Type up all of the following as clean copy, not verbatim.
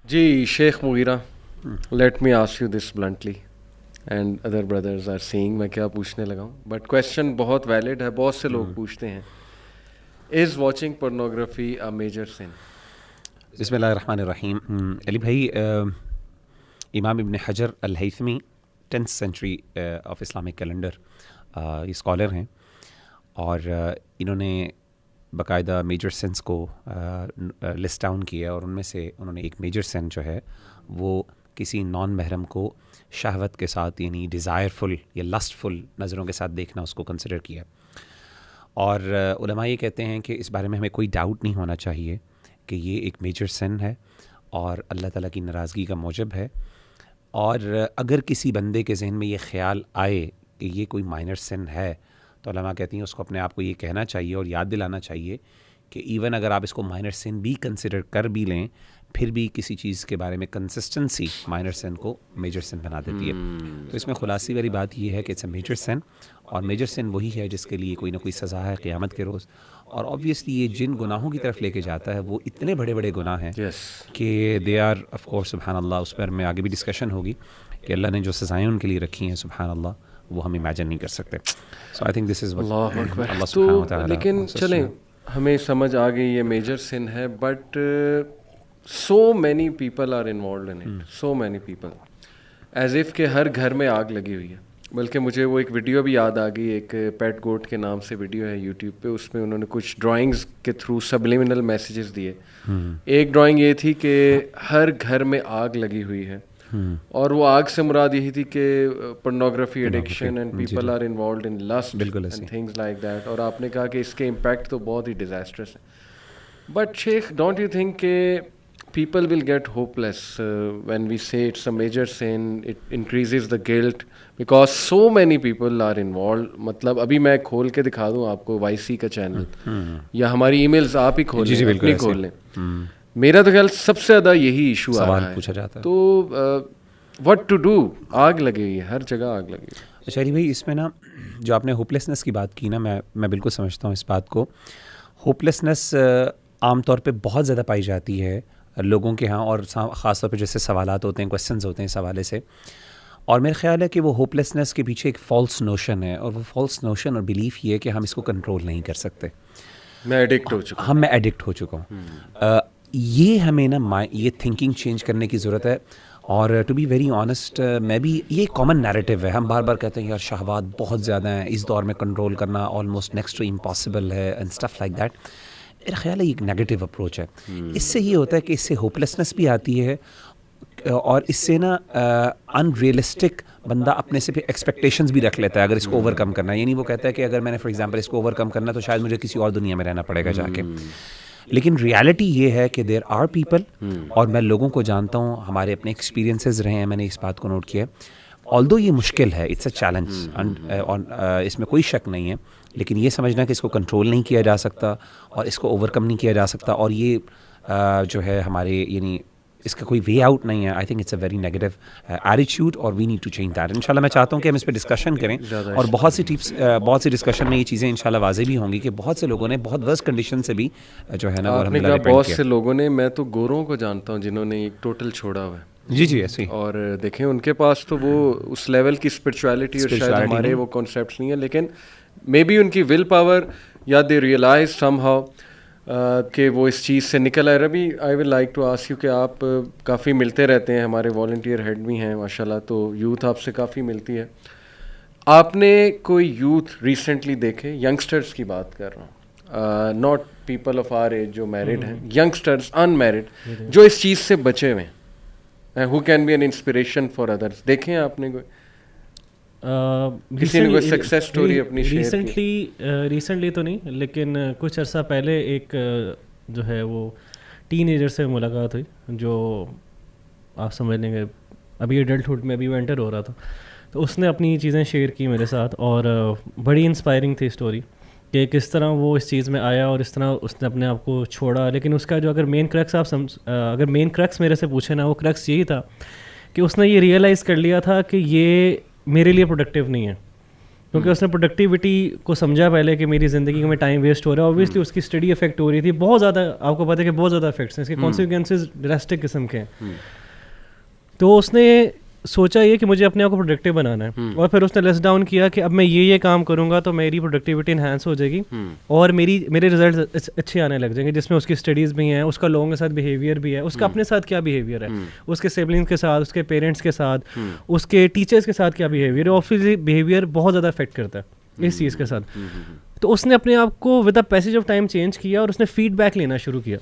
G Sheikh Mughira, let me ask you this bluntly and other brothers are seeing, میں کیا پوچھنے لگا ہوں, بٹ کویشچن بہت ویلڈ ہے, بہت سے لوگ پوچھتے ہیں, is watching pornography a major sin? بسم اللہ الرحمن الرحیم. علی بھائی, Imam Ibn Hajar al Haytami 10th century of Islamic calendar یہ اسکالر ہیں, اور انہوں نے باقاعدہ میجر سینس کو لسٹ ڈاؤن کیا, اور ان میں سے انہوں نے ایک میجر سین جو ہے وہ کسی نان محرم کو شہوت کے ساتھ یعنی ڈیزائرفل یا لسٹفل نظروں کے ساتھ دیکھنا اس کو کنسیڈر کیا. اور علماء یہ کہتے ہیں کہ اس بارے میں ہمیں کوئی ڈاؤٹ نہیں ہونا چاہیے کہ یہ ایک میجر سن ہے اور اللہ تعالیٰ کی ناراضگی کا موجب ہے. اور اگر کسی بندے کے ذہن میں یہ خیال آئے کہ یہ کوئی مائنر سن ہے تو علماء کہتی ہیں اس کو اپنے آپ کو یہ کہنا چاہیے اور یاد دلانا چاہیے کہ ایون اگر آپ اس کو مائنر سن بھی کنسیڈر کر بھی لیں, پھر بھی کسی چیز کے بارے میں کنسسٹنسی مائنر سن کو میجر سن بنا دیتی ہے. تو اس میں خلاصی والی بات یہ ہے کہ اٹس اے میجر سن, اور میجر سن وہی ہے جس کے لیے کوئی نہ کوئی سزا ہے قیامت کے روز. اور آبویسلی یہ جن گناہوں کی طرف لے کے جاتا ہے وہ اتنے بڑے بڑے گناہ ہیں کہ دے آر آف کورس سبحان اللہ, اس پر میں آگے بھی ڈسکشن ہوگی کہ اللہ نے جو سزائیں ان کے لیے رکھی ہیں سبحان اللہ وہ ہم امیجن نہیں کر سکتے. سو آئی تھنک دس از اللہ اکبر. لیکن چلیں ہمیں سمجھ آ گئی یہ میجر سن ہے, but so many people are involved in it, so many people, as if کہ ہر گھر میں آگ لگی ہوئی ہے. بلکہ مجھے وہ ایک ویڈیو بھی یاد آ گئی, ایک پیٹ گوٹ کے نام سے ویڈیو ہے یوٹیوب پہ, اس میں انہوں نے کچھ ڈرائنگز کے تھرو سبلیمنل میسیجز دیے. ایک ڈرائنگ یہ تھی کہ ہر گھر میں آگ لگی ہوئی ہے, اور وہ آگ سے مراد یہی تھی کہ pornography addiction and people are involved in lust and things like that. اور آپ نے کہا کہ اس کے امپیکٹ تو بہت ہی ڈیزاسٹرس ہیں. But Sheikh, don't you think کہ people will get hopeless when we say it's a major sin, it increases the guilt because so many people are involved. مطلب ابھی میں کھول کے دکھا دوں آپ کو وائی سی کا چینل, یا ہماری ای میلز آپ ہی کھول لیں, اپنی کھول لیں, میرا تو خیال سب سے زیادہ یہی ایشو آ رہا ہے. تو what to do, آگ لگی ہوئی ہے, ہر جگہ آگ لگی ہوئی ہے. شہری بھائی, اس میں نا جو آپ نے ہوپلیسنس کی بات کی نا, میں بالکل سمجھتا ہوں اس بات کو. ہوپلیسنس عام طور پہ بہت زیادہ پائی جاتی ہے لوگوں کے ہاں, اور خاص طور پہ جیسے سوالات ہوتے ہیں, کویسچنز ہوتے ہیں اس حوالے سے. اور میرا خیال ہے کہ وہ ہوپلیسنس کے پیچھے ایک فالس نوشن ہے, اور وہ فالس نوشن اور بلیف یہ ہے کہ ہم اس کو کنٹرول نہیں کر سکتے, میں ایڈکٹ ہو چکا ہوں. میں ایڈکٹ ہو چکا ہوں. یہ ہمیں نا یہ تھنکنگ چینج کرنے کی ضرورت ہے. اور ٹو بی ویری آنیسٹ, میں بھی یہ کامن نیریٹیو ہے, ہم بار بار کہتے ہیں یار شہوات بہت زیادہ ہیں, اس دور میں کنٹرول کرنا آلموسٹ نیکسٹ ٹو امپاسبل ہے اینڈ اسٹف لائک دیٹ. میرا خیال ہے یہ ایک نیگیٹو اپروچ ہے. اس سے یہ ہوتا ہے کہ اس سے ہوپلیسنس بھی آتی ہے, اور اس سے نا ان ریئلسٹک بندہ اپنے سے پھر ایکسپیکٹیشنز بھی رکھ لیتا ہے اگر اس کو اوور کم کرنا ہے. یعنی وہ کہتا ہے کہ اگر میں نے فار ایگزامپل اس کو اوور کم کرنا ہے تو شاید مجھے کسی اور دنیا میں رہنا پڑے گا جا کے. لیکن ریالٹی یہ ہے کہ دیر آر پیپل, اور میں لوگوں کو جانتا ہوں, ہمارے اپنے ایکسپیرینسز رہے ہیں, میں نے اس بات کو نوٹ کیا ہے. آلدو یہ مشکل ہے, اٹس اے چیلنج, اور اس میں کوئی شک نہیں ہے, لیکن یہ سمجھنا کہ اس کو کنٹرول نہیں کیا جا سکتا اور اس کو اوور کم نہیں کیا جا سکتا, اور یہ جو ہے ہمارے یعنی اس کا کوئی وے آؤٹ نہیں ہے. I think it's a very negative attitude, اور we need to change that. انشاءاللہ میں چاہتا ہوں کہ ہم اس پہ ڈسکشن کریں, اور بہت سی ڈسکشن میں یہ چیزیں انشاءاللہ واضح بھی ہوں گی کہ بہت سے لوگوں نے بہت ورس کنڈیشن سے بھی جو ہے نا وہ الحمدللہ بہت سے لوگوں نے, میں تو گوروں کو جانتا ہوں جنہوں نے ایک ٹوٹل چھوڑا ہوا ہے. جی ایسے ہی. اور دیکھیں ان کے پاس تو وہ اس لیول کی اسپرچویلٹی اور شاید ہمارے وہ کانسیپٹس نہیں ہیں, لیکن مے بی ان کی ول پاور یا دے ریئلائز سم ہاؤ کہ وہ اس چیز سے نکل آئے. Rabi, I will like to ask you کہ آپ کافی ملتے رہتے ہیں, ہمارے والنٹیئر ہیڈ بھی ہیں ماشاء اللہ, تو یوتھ آپ سے کافی ملتی ہے. آپ نے کوئی یوتھ ریسنٹلی دیکھے, ینگسٹرس کی بات کر رہا ہوں, not people of our age جو میرڈ ہیں, ینگسٹرس ان میرڈ جو اس چیز سے بچے ہوئے ہیں, who can be an inspiration for others. دیکھیں آپ نے کوئی کسی نے کوئی سکسیس سٹوری اپنی شیئر کی؟ ریسنٹلی تو نہیں, لیکن کچھ عرصہ پہلے ایک جو ہے وہ ٹین ایجر سے ملاقات ہوئی, جو آپ سمجھ لیں گے ابھی ایڈلٹہڈ میں ابھی وہ انٹر ہو رہا تھا. تو اس نے اپنی چیزیں شیئر کی میرے ساتھ, اور بڑی انسپائرنگ تھی اسٹوری کہ کس طرح وہ اس چیز میں آیا اور اس طرح اس نے اپنے آپ کو چھوڑا. لیکن اس کا جو اگر مین کریکس میرے سے پوچھے نا, وہ کریکس یہی تھا کہ اس نے یہ ریئلائز کر لیا تھا کہ یہ میرے لیے پروڈکٹیو نہیں ہے, کیونکہ اس نے پروڈکٹیوٹی کو سمجھا پہلے کہ میری زندگی میں ٹائم ویسٹ ہو رہا ہے. اوبیسلی اس کی اسٹڈی افیکٹ ہو رہی تھی, بہت زیادہ, آپ کو پتہ ہے کہ بہت زیادہ افیکٹس ہیں, اس کے کانسیکوینسز ڈراسٹک قسم کے ہیں. تو اس نے سوچا یہ کہ مجھے اپنے آپ کو پروڈکٹیو بنانا ہے, اور پھر اس نے لیس ڈاؤن کیا کہ اب میں یہ کام کروں گا تو میری پروڈکٹیوٹی انہینس ہو جائے گی اور میرے ریزلٹس اچھے آنے لگ جائیں گے, جس میں اس کی اسٹڈیز بھی ہیں, اس کا لوگوں کے ساتھ بیہیویئر بھی ہے, اس کا اپنے ساتھ کیا بیہیویئر ہے, اس کے سبلنگس کے ساتھ, اس کے پیرنٹس کے ساتھ, اس کے ٹیچرس کے ساتھ کیا بیہیویئر ہے. آبویسلی بیہیویئر بہت زیادہ افیکٹ کرتا ہے اس چیز کے ساتھ. تو اس نے اپنے آپ کو with the passage of time change کیا, اور اس نے فیڈ بیک لینا شروع کیا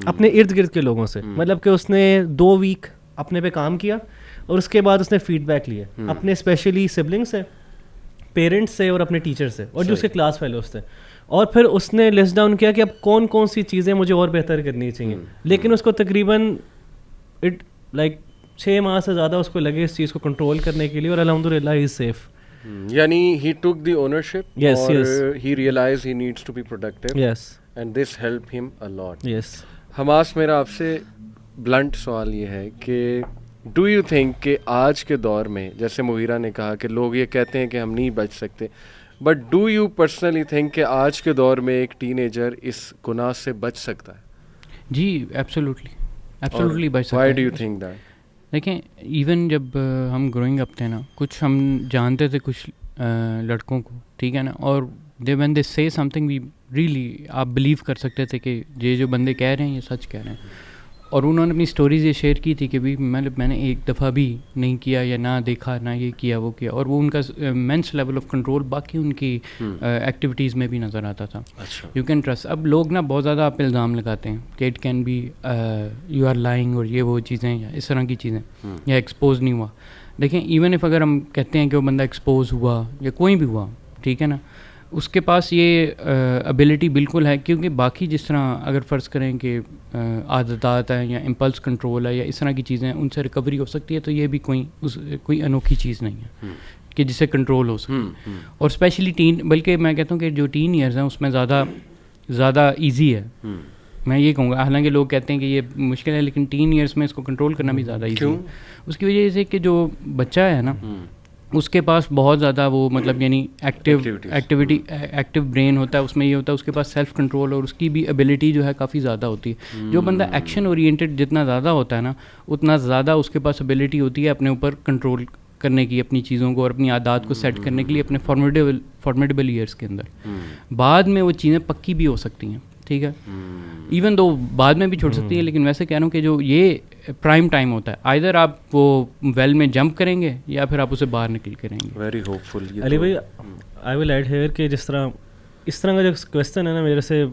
اپنے ارد گرد کے لوگوں سے. مطلب کہ اس نے 2 ویک اپنے پہ کام کیا, اور اس کے بعد اس نے فیڈ بیک لیا اپنے اسپیشلی سبلنگ سے, پیرنٹس سے, اور اپنے ٹیچر سے, اور جو اس کے کلاس فیلوز تھے. اور پھر اس نے لسٹ ڈاؤن کیا کہ اب کون کون سی چیزیں مجھے اور بہتر کرنی چاہیے. لیکن اس کو تقریباً 6 ماہ سے زیادہ اس کو لگے اس چیز کو کنٹرول کرنے کے لیے, اور الحمدللہ ہی از سیف. یعنی he took the ownership, اور he realized he needs to be productive, and this helped him a lot. Hamas, میرا آپ سے بلنٹ سوال یہ ہے کہ ڈو یو تھنک کہ آج کے دور میں, جیسے مغیرہ نے کہا کہ لوگ یہ کہتے ہیں کہ ہم نہیں بچ سکتے, but do you personally think کہ آج کے دور میں ایک ٹین ایجر اس گناہ سے بچ سکتا ہے؟ جی ایبسولوٹلی بچ سکتا ہے. Why do you think that? دیکھیں, ایون جب ہم گروئنگ اپ تھے نا, کچھ ہم جانتے تھے کچھ لڑکوں کو, ٹھیک ہے نا, اور وین دے سے سم تھنگ وی ریئلی, آپ بلیو کر سکتے تھے کہ یہ جو بندے کہہ رہے ہیں یہ سچ کہہ رہے ہیں. اور انہوں نے اپنی اسٹوریز یہ شیئر کی تھی کہ بھی میں نے ایک دفعہ بھی نہیں کیا, یا نہ دیکھا, نہ یہ کیا وہ کیا, اور وہ ان کا مینس لیول آف کنٹرول باقی ان کی ایکٹیویٹیز میں بھی نظر آتا تھا. You can trust. اب لوگ نا بہت زیادہ آپ الزام لگاتے ہیں کہ it can be you are lying, اور یہ وہ چیزیں, یا اس طرح کی چیزیں, یا ایکسپوز نہیں ہوا. دیکھیں, ایون اف اگر ہم کہتے ہیں کہ وہ بندہ ایکسپوز ہوا یا کوئی بھی ہوا, ٹھیک ہے نا, اس کے پاس یہ ابیلٹی بالکل ہے, کیونکہ باقی جس طرح اگر فرض کریں کہ عادتات ہیں یا امپلس کنٹرول ہے یا اس طرح کی چیزیں, ان سے ریکوری ہو سکتی ہے, تو یہ بھی کوئی انوکھی چیز نہیں ہے کہ جسے کنٹرول ہو سکے. اور اسپیشلی بلکہ میں کہتا ہوں کہ جو ٹین ایئرز ہیں اس میں زیادہ ایزی ہے, میں یہ کہوں گا. حالانکہ لوگ کہتے ہیں کہ یہ مشکل ہے, لیکن ٹین ایئرس میں اس کو کنٹرول کرنا بھی زیادہ ایزی ہے. اس کی وجہ سے کہ جو بچہ ہے نا, اس کے پاس بہت زیادہ وہ مطلب یعنی ایکٹیو برین ہوتا ہے, اس میں یہ ہوتا ہے اس کے پاس سیلف کنٹرول, اور اس کی بھی ایبلٹی جو ہے کافی زیادہ ہوتی ہے. جو بندہ ایکشن اورینٹیڈ جتنا زیادہ ہوتا ہے نا, اتنا زیادہ اس کے پاس ایبلٹی ہوتی ہے اپنے اوپر کنٹرول کرنے کی, اپنی چیزوں کو اور اپنی عادات کو سیٹ کرنے کے لیے اپنے فارمیڈیبل ایئرس کے اندر. بعد میں وہ چیزیں پکی بھی ہو سکتی ہیں, ٹھیک ہے, ایون دو بعد میں بھی چھوڑ سکتی ہیں, لیکن ویسے کہہ رہا ہوں کہ جو یہ پرائم ٹائم ہوتا ہے, آئدر آپ وہ ویل میں جمپ کریں گے یا پھر آپ اسے باہر نکل کے رہیں گے. ویری ہوپ فل. علی بھائی, آئی ول ایڈ ہیئر کہ جس طرح اس طرح کا جو کویشچن ہے نا, میرے سے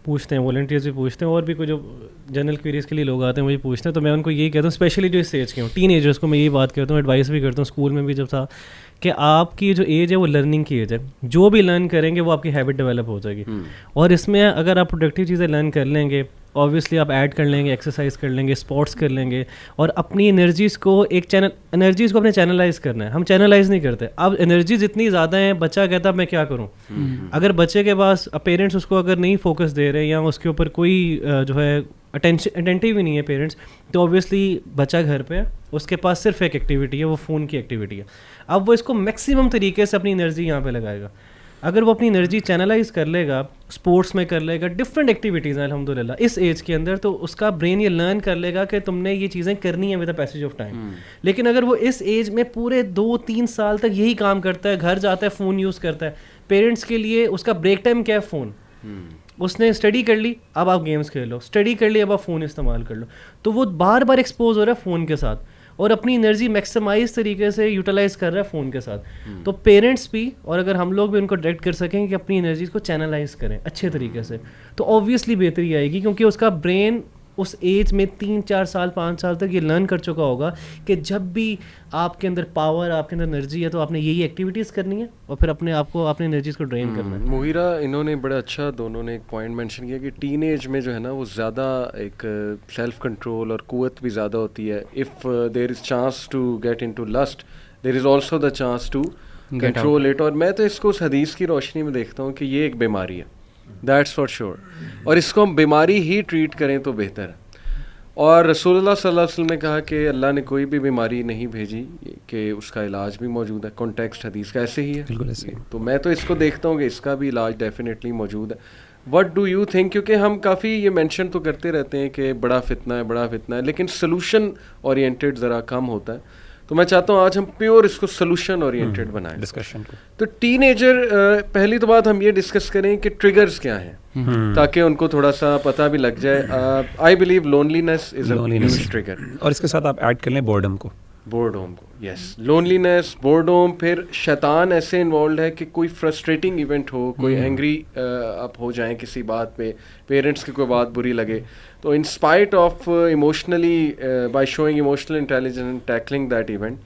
پوچھتے ہیں والنٹیئرز بھی پوچھتے ہیں, اور بھی کوئی جو جنرل کوئریز کے لیے لوگ آتے ہیں وہی پوچھتے ہیں, تو میں ان کو یہی کہتا ہوں, اسپیشلی جو اس ایج کے ہوں, ٹین ایجرس کو میں یہی بات کرتا ہوں, ایڈوائس بھی کرتا ہوں. اسکول میں بھی جب تھا کہ آپ کی جو ایج ہے وہ لرننگ کی ایج ہے, جو بھی لرن کریں گے وہ آپ کی ہیبٹ ڈیولپ ہو جائے گی. اور اس میں اگر آپ پروڈکٹیو چیزیں لرن کر لیں گے, اوبویسلی آپ ایڈ کر لیں گے, ایکسرسائز کر لیں گے, اسپورٹس کر لیں گے, اور اپنی انرجیز کو انرجیز کو اپنے چینلائز کرنا ہے. ہم چینلائز نہیں کرتے. اب انرجیز اتنی زیادہ ہیں, بچہ کہتا ہے میں کیا کروں. اگر بچے کے پاس پیرنٹس اس کو اگر نہیں فوکس دے رہے, یا اس کے اوپر کوئی جو ہے اٹینٹیو ہی نہیں ہے پیرنٹس, تو اوبویسلی بچہ گھر پہ ہے, اس کے پاس صرف ایک ایکٹیویٹی ہے, وہ فون کی ایکٹیویٹی ہے. اب وہ اس کو میکسیمم طریقے سے اپنی انرجی یہاں پہ لگائے گا. اگر وہ اپنی انرجی چینلائز کر لے گا, اسپورٹس میں کر لے گا, ڈفرینٹ ایکٹیویٹیز ہیں الحمدللہ اس ایج کے اندر, تو اس کا برین یہ لرن کر لے گا کہ تم نے یہ چیزیں کرنی ہیں with the passage of time. لیکن اگر وہ اس ایج میں پورے 2-3 سال تک یہی کام کرتا ہے, گھر جاتا ہے فون یوز کرتا ہے, پیرنٹس کے لیے اس کا بریک ٹائم کیا ہے فون. اس نے اسٹڈی کر لی, اب آپ گیمس کھیل لو, اسٹڈی کر لی, اب آپ فون استعمال کر لو. تو وہ بار بار ایکسپوز ہو رہا ہے فون کے ساتھ, اور اپنی انرجی میکسیمائز طریقے سے یوٹیلائز کر رہا ہے فون کے ساتھ. تو پیرنٹس بھی اور اگر ہم لوگ بھی ان کو ڈائریکٹ کر سکیں کہ اپنی انرجیز کو چینلائز کریں اچھے طریقے سے, تو آبویسلی بہتری آئے گی, کیونکہ اس کا برین اس ایج میں 3-4 سال 5 سال تک یہ لرن کر چکا ہوگا کہ جب بھی آپ کے اندر پاور, آپ کے اندر انرجی ہے, تو آپ نے یہی ایکٹیویٹیز کرنی ہے, اور پھر اپنے آپ کو اپنے انرجیز کو ڈرین کرنا ہے. مغیرہ, انہوں نے بڑا اچھا دونوں نے ایک پوائنٹ مینشن کیا کہ ٹین ایج میں جو ہے نا وہ زیادہ ایک سیلف کنٹرول اور قوت بھی زیادہ ہوتی ہے. If there is chance to get into lust, there is also the chance to control it. اور میں تو اس کو اس حدیث کی روشنی میں دیکھتا ہوں کہ یہ ایک بیماری ہے, دیٹس فار شیور, اور اس کو ہم بیماری ہی ٹریٹ کریں تو بہتر ہے. اور رسول اللہ صلی اللہ علیہ وسلم نے کہا کہ اللہ نے کوئی بھی بیماری نہیں بھیجی کہ اس کا علاج بھی موجود ہے. کانٹیکسٹ حدیث کا ایسے ہی ہے, بالکل ایسے ہی. تو میں تو اس کو دیکھتا ہوں کہ اس کا بھی علاج ڈیفینیٹلی موجود ہے. وٹ ڈو یو تھنک, کیونکہ ہم کافی یہ مینشن تو کرتے رہتے ہیں کہ بڑا فتنہ ہے بڑا فتنہ ہے, لیکن سلوشن اورینٹیڈ ذرا کم ہوتا ہے. تو میں چاہتا ہوں آج ہم پیور اس کو سلوشن اورینٹیڈ بنائیں ڈسکشن کو. تو ٹین ایجر, پہلی تو بات ہم یہ ڈسکس کریں کہ ٹریگرز کیا ہیں تاکہ ان کو تھوڑا سا پتہ بھی لگ جائے. I believe loneliness is a huge trigger, اور اس کے ساتھ آپ ایڈ کر لیں بورڈم کو. بورڈوم کو, یس, لونلینس, بورڈوم. پھر شیطان ایسے انوالوڈ ہے کہ کوئی فرسٹریٹنگ ایونٹ ہو, کوئی اینگری آپ ہو جائیں کسی بات پہ, پیرنٹس کی کوئی بات بری لگے, تو in spite of emotionally by showing emotional intelligence tackling that event,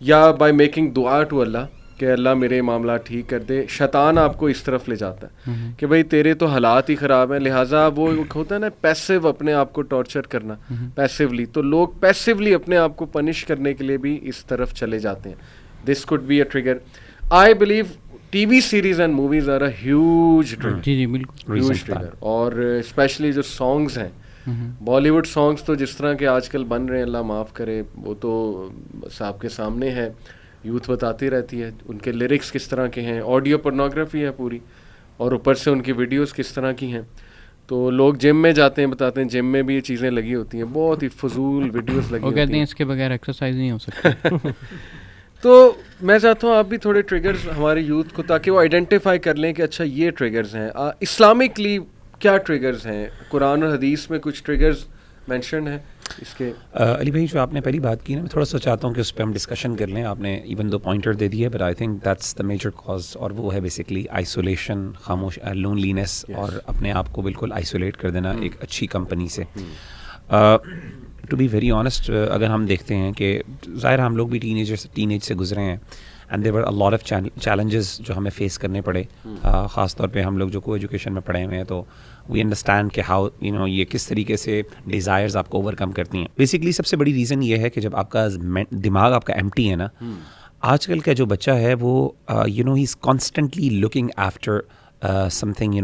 یا بائی میکنگ دعا ٹو اللہ کہ اللہ میرے معاملات ٹھیک کر دے, شیطان آپ کو اس طرف لے جاتا ہے کہ بھائی تیرے تو حالات ہی خراب ہیں, لہٰذا وہ ہوتا ہے نا پیسیو, اپنے آپ کو ٹارچر کرنا پیسیولی. تو لوگ پیسیولی اپنے آپ کو پنش کرنے کے لیے بھی اس طرف چلے جاتے ہیں. This could be a trigger. I believe T V series and movies are a huge trigger. جی جی بالکل ہیوج ٹریگر. اور اسپیشلی جو سانگس ہیں, بالی ووڈ سانگس تو جس طرح کے آج کل بن رہے ہیں, اللہ معاف کرے, وہ تو صاحب کے سامنے ہے, یوتھ بتاتی رہتی ہے ان کے لیرکس کس طرح کے ہیں, آڈیو پورنوگرافی ہے پوری, اور اوپر سے ان کی ویڈیوز کس طرح کی ہیں. تو لوگ جم میں جاتے ہیں, بتاتے ہیں جم میں بھی یہ چیزیں لگی ہوتی ہیں, بہت ہی فضول ویڈیوز لگی ہوتی ہیں, وہ کہتے ہیں اس کے بغیر ایکسرسائز نہیں ہو سکتی. تو میں چاہتا ہوں آپ بھی تھوڑے ٹریگرز ہمارے یوتھ کو, تاکہ وہ آئیڈینٹیفائی کر لیں کہ اچھا یہ ٹریگرز ہیں. اسلامکلی کیا ٹریگرز ہیں, قرآن اور حدیث میں کچھ ٹریگرز مینشن ہیں اس کے. علی بھائی جو آپ نے پہلی بات کی نا, میں تھوڑا سا چاہتا ہوں کہ اس پہ ہم ڈسکشن کر لیں. آپ نے ایون دو پوائنٹر دے دیے, but I think that's the major cause, اور وہ ہے بیسکلی آئسولیشن, خاموش, لونلینس, اور اپنے آپ کو بالکل آئسولیٹ کر دینا ایک اچھی کمپنی سے. ٹو بی ویری آنیسٹ, اگر ہم دیکھتے ہیں کہ ظاہر ہم لوگ بھی ٹین ایج سے گزرے ہیں, and there were a lot of challenges جو ہمیں فیس کرنے پڑے, خاص طور پہ ہم لوگ جو کو ایجوکیشن میں پڑھے ہوئے ہیں, تو وی انڈرسٹینڈ کہ ہاؤ یہ کس طریقے سے ڈیزائرز آپ کو اوور کم کرتی ہیں. بیسکلی سب سے بڑی ریزن یہ ہے کہ جب آپ کا دماغ آپ کا ایمٹی ہے نا, آج کل کا جو بچہ ہے وہ ہی is constantly looking after something,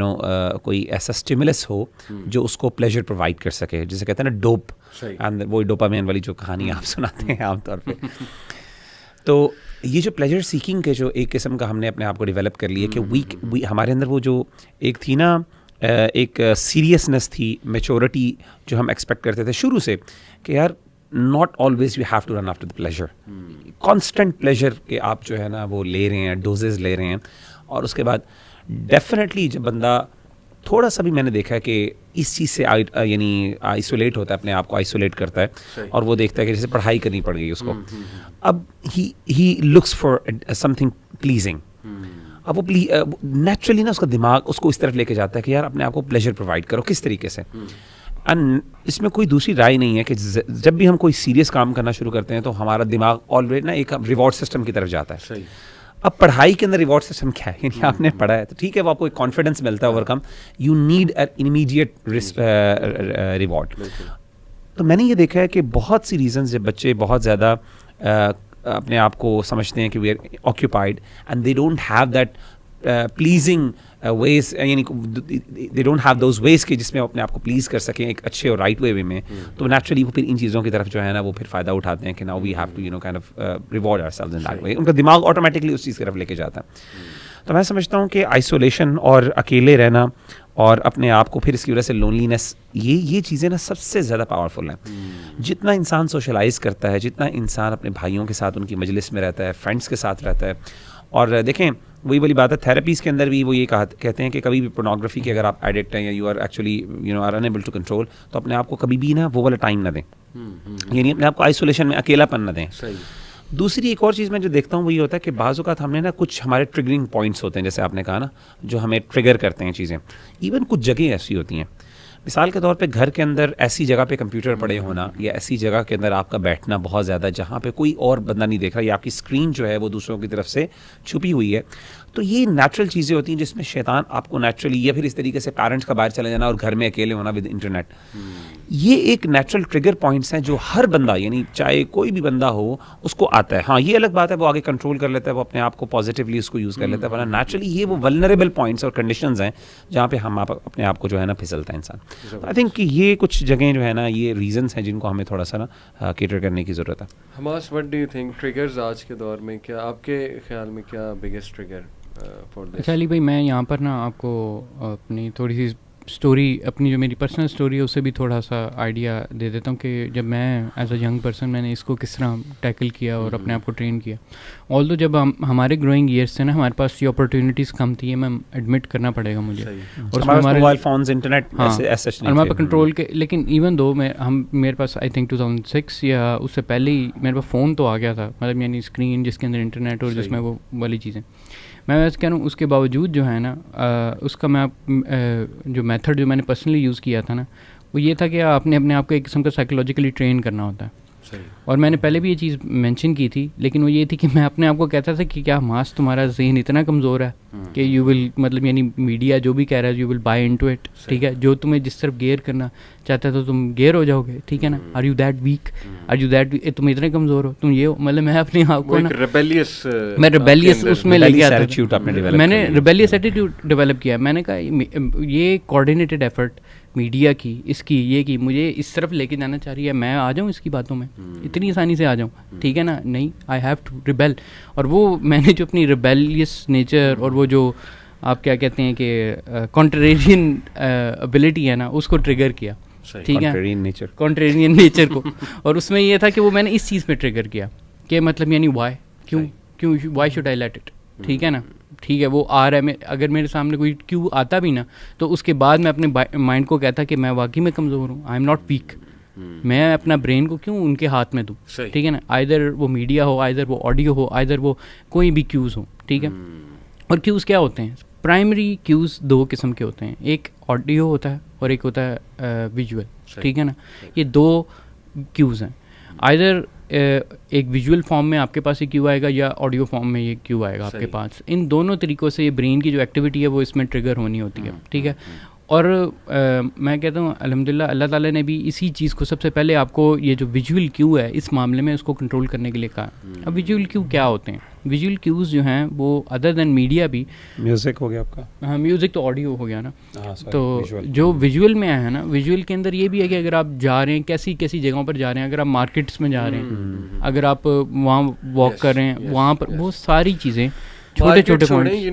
کوئی ایسا اسٹیمولس ہو جو اس کو پلیجر پرووائڈ کر سکے, جسے کہتے ہیں نا ڈوپ, اینڈ وہ ڈوپامین والی جو کہانی آپ سناتے ہیں عام طور پہ. تو یہ جو پلیجر سیکنگ کے جو ایک قسم کا ہم نے اپنے آپ کو ڈیولپ کر لیا کہ ہمارے اندر وہ جو ایک تھی نا, ایک سیریسنس تھی, میچورٹی جو ہم ایکسپیکٹ کرتے تھے شروع سے, کہ یار not always you have to run after the pleasure, constant pleasure کہ آپ جو ہے نا وہ لے رہے ہیں, ڈوزز لے رہے ہیں. اور اس کے بعد ڈیفینیٹلی جب بندہ تھوڑا سا بھی, میں نے دیکھا ہے کہ اس چیز سے یعنی آئسولیٹ ہوتا ہے, اپنے آپ کو آئسولیٹ کرتا ہے, اور وہ دیکھتا ہے کہ جیسے پڑھائی کرنی پڑ گئی اس کو, اب he looks for some thing pleasing. اب وہ نیچرلی نا اس کا دماغ اس کو اس طرف لے کے جاتا ہے کہ یار اپنے آپ کو پلیجر پرووائڈ کرو, کس طریقے سے. اینڈ اس میں کوئی دوسری رائے نہیں ہے کہ جب بھی ہم کوئی سیریس کام کرنا شروع کرتے ہیں تو ہمارا دماغ آلریڈی نا ایک ریوارڈ سسٹم کی طرف جاتا ہے. اب پڑھائی کے اندر ریوارڈ سسٹم کیا ہے, یعنی آپ نے پڑھا ہے تو ٹھیک ہے, وہ آپ کو ایک کانفیڈنس ملتا ہے over come, you need an immediate reward. تو میں نے یہ دیکھا ہے کہ بہت سی ریزنز جب بچے بہت زیادہ اپنے آپ کو سمجھتے ہیں کہ we are occupied and they don't have that pleasing ways, یعنی they don't have those ways کہ جس میں اپنے آپ کو پلیز کر سکیں ایک اچھے اور رائٹ وے میں, تو نیچرلی وہ پھر ان چیزوں کی طرف جو ہے نا وہ پھر فائدہ اٹھاتے ہیں کہ now we have to kind of reward ourselves in that way. ان کا دماغ آٹومیٹکلی اس چیز کی طرف لے کے جاتا ہے. تو میں سمجھتا ہوں کہ آئسولیشن اور اکیلے رہنا اور اپنے آپ کو پھر اس کی وجہ سے لونلینس, یہ چیزیں نا سب سے زیادہ پاورفل ہیں. جتنا انسان سوشلائز کرتا ہے, جتنا انسان اپنے بھائیوں کے ساتھ ان کی مجلس میں رہتا ہے, فرینڈس کے ساتھ رہتا ہے, اور دیکھیں وہی والی بات ہے, تھراپیز کے اندر بھی وہ یہ کہتے ہیں کہ کبھی بھی پورنوگرافی کے اگر آپ ایڈکٹ ہیں یا you are actually are unable to control, تو اپنے آپ کو کبھی بھی نا وہ والا ٹائم نہ دیں, یعنی اپنے آپ کو آئسولیشن میں اکیلا پن نہ دیں. دوسری ایک اور چیز میں جو دیکھتا ہوں وہ یہ ہوتا ہے کہ بعض اوقات ہم نے نا کچھ ہمارے ٹریگرنگ پوائنٹس ہوتے ہیں, جیسے آپ نے کہا نا, جو ہمیں ٹریگر کرتے ہیں چیزیں. ایون کچھ جگہیں ایسی ہوتی ہیں, مثال کے طور پہ گھر کے اندر ایسی جگہ پہ کمپیوٹر پڑے ہونا, یا ایسی جگہ کے اندر آپ کا بیٹھنا بہت زیادہ جہاں پہ کوئی اور بندہ نہیں دیکھ رہا, یا آپ کی اسکرین جو ہے وہ دوسروں کی طرف سے چھپی ہوئی ہے. تو یہ نیچرل چیزیں ہوتی ہیں جس میں شیطان آپ کو نیچرلی, یا پھر اس طریقے سے پیرنٹس کا باہر چلے جانا اور گھر میں اکیلے ہونا ود انٹرنیٹ, یہ ایک نیچرل ٹریگر پوائنٹس ہیں جو ہر بندہ, یعنی چاہے کوئی بھی بندہ ہو, اس کو آتا ہے. ہاں یہ الگ بات ہے وہ آگے کنٹرول کر لیتا ہے, وہ اپنے آپ کو پازیٹیولی اس کو یوز کر لیتا ہے, ورنہ نیچرلی یہ وہ ولنریبل پوائنٹس اور کنڈیشنز ہیں جہاں پہ ہم اپنے آپ کو جو ہے نا پھسلتا ہے انسان. آئی تھنک کہ یہ کچھ جگہیں جو ہے نا یہ ریزنس ہیں جن کو ہمیں تھوڑا سا نا کیٹر کرنے کی ضرورت ہے. Hamas what do you think triggers آج کے دور میں کیا آپ کے خیال میں کیا بگیسٹ ٹریگر فار دس؟ اچھا علی بھائی میں یہاں پر نا آپ کو اپنی تھوڑی سی اسٹوری اپنی جو میری پرسنل اسٹوری ہے اس سے بھی تھوڑا سا آئیڈیا دے دیتا ہوں کہ جب میں ایز اے ینگ پرسن میں نے اس کو کس طرح ٹیکل کیا اور اپنے آپ کو ٹرین کیا. آلدو جب ہمارے گروئنگ ایئرس تھے نا ہمارے پاس یہ اپرچونیٹیز کم تھی, میں ایڈمٹ کرنا پڑے گا مجھے, اور ہمارے موبائل فونز انٹرنیٹ ہمارے پاس کنٹرول کے, لیکن ایون دو میرے پاس آئی تھنک 2006 یا اس سے پہلے ہی میرے پاس فون تو آ گیا تھا, مطلب یعنی اسکرین جس کے اندر انٹرنیٹ اور جس میں وہ والی چیزیں. میں ویسے کہہ رہا ہوں اس کے باوجود جو ہے نا اس کا میں جو میتھڈ جو میں نے پرسنلی یوز کیا تھا نا وہ یہ تھا کہ آپ نے اپنے آپ کو ایک قسم کا سائیکولوجیکلی ٹرین کرنا ہوتا ہے. اور میں نے پہلے بھی یہ چیز مینشن کی تھی, لیکن وہ یہ تھی کہ میں اپنے آپ کو کہتا تھا کہ کیا حماس تمہارا ذہن اتنا کمزور ہے کہ یو ول, مطلب یعنی میڈیا جو بھی کہہ رہا ہے you will buy into it, ٹھیک ہے, جو تمہیں جس طرف گیئر کرنا چاہتا ہے تو تم گیئر ہو جاؤ گے, ٹھیک ہے نا. Are you that weak, are you that تم اتنے کمزور ہو, تم یہ ہو, مطلب میں اپنے آپ کو نا میں ریبیلیس اس میں لگ گیا تھا, میں نے ریبیلیس ایٹیٹیوڈ ڈیولپ کیا. میں نے کہا یہ کوآرڈینیٹڈ ایفرٹ میڈیا کی اس کی یہ کی مجھے اس طرف لے کے جانا چاہ رہی ہے, میں آ جاؤں اس کی باتوں میں اتنی آسانی سے آ جاؤں, ٹھیک ہے نا, نہیں, آئی ہیو ٹو ریبیل. اور وہ میں نے جو اپنی ریبیلیس نیچر اور وہ جو آپ کیا کہتے ہیں کہ کانٹریرین ایبلٹی ہے نا اس کو ٹریگر کیا, ٹھیک ہے, کانٹریرین نیچر کو. اور اس میں یہ تھا کہ وہ میں نے اس چیز پہ ٹریگر کیا کہ مطلب یعنی why should I let it, ٹھیک ہے نا, ٹھیک ہے, وہ آ رہا ہے, اگر میرے سامنے کوئی کیوں آتا بھی نا تو اس کے بعد میں اپنے مائنڈ کو کہتا کہ میں واقعی میں کمزور ہوں, آئی ایم ناٹ ویک, میں اپنا برین کو کیوں ان کے ہاتھ میں دوں, ٹھیک ہے نا, آئدر وہ میڈیا ہو, آئدر وہ آڈیو ہو, آئدر وہ کوئی بھی کیوز ہو, ٹھیک ہے. اور کیوز کیا ہوتے ہیں, پرائمری کیوز دو قسم کے ہوتے ہیں, ایک آڈیو ہوتا ہے اور ایک ہوتا ہے ویژول, ٹھیک ہے نا. یہ دو کیوز ہیں, آئدر ایک ویژول فارم میں آپ کے پاس یہ کیو آئے گا یا آڈیو فارم میں یہ کیو آئے گا آپ کے پاس. ان دونوں طریقوں سے یہ برین کی جو ایکٹیویٹی ہے وہ اس میں ٹریگر ہونی ہوتی ہے, ٹھیک ہے. اور میں کہتا ہوں الحمدللہ اللہ تعالیٰ نے بھی اسی چیز کو سب سے پہلے آپ کو یہ جو ویژول کیو ہے اس معاملے میں اس کو کنٹرول کرنے کے لیے کہا. اب ویژول کیو کیا ہوتے ہیں, ویژول کیوز جو ہیں وہ ادر دین میڈیا بھی, میوزک ہو گیا آپ کا, ہاں میوزک تو آڈیو ہو گیا نا, تو جو ویژول میں ہے نا, ویژول کے اندر یہ بھی ہے کہ اگر آپ جا رہے ہیں کیسی کیسی جگہوں پر جا رہے ہیں, اگر آپ مارکیٹس میں جا رہے ہیں, اگر آپ وہاں واک کر رہے ہیں, وہاں پر وہ ساری چیزیں چھوٹے چھوٹے پوائنٹس,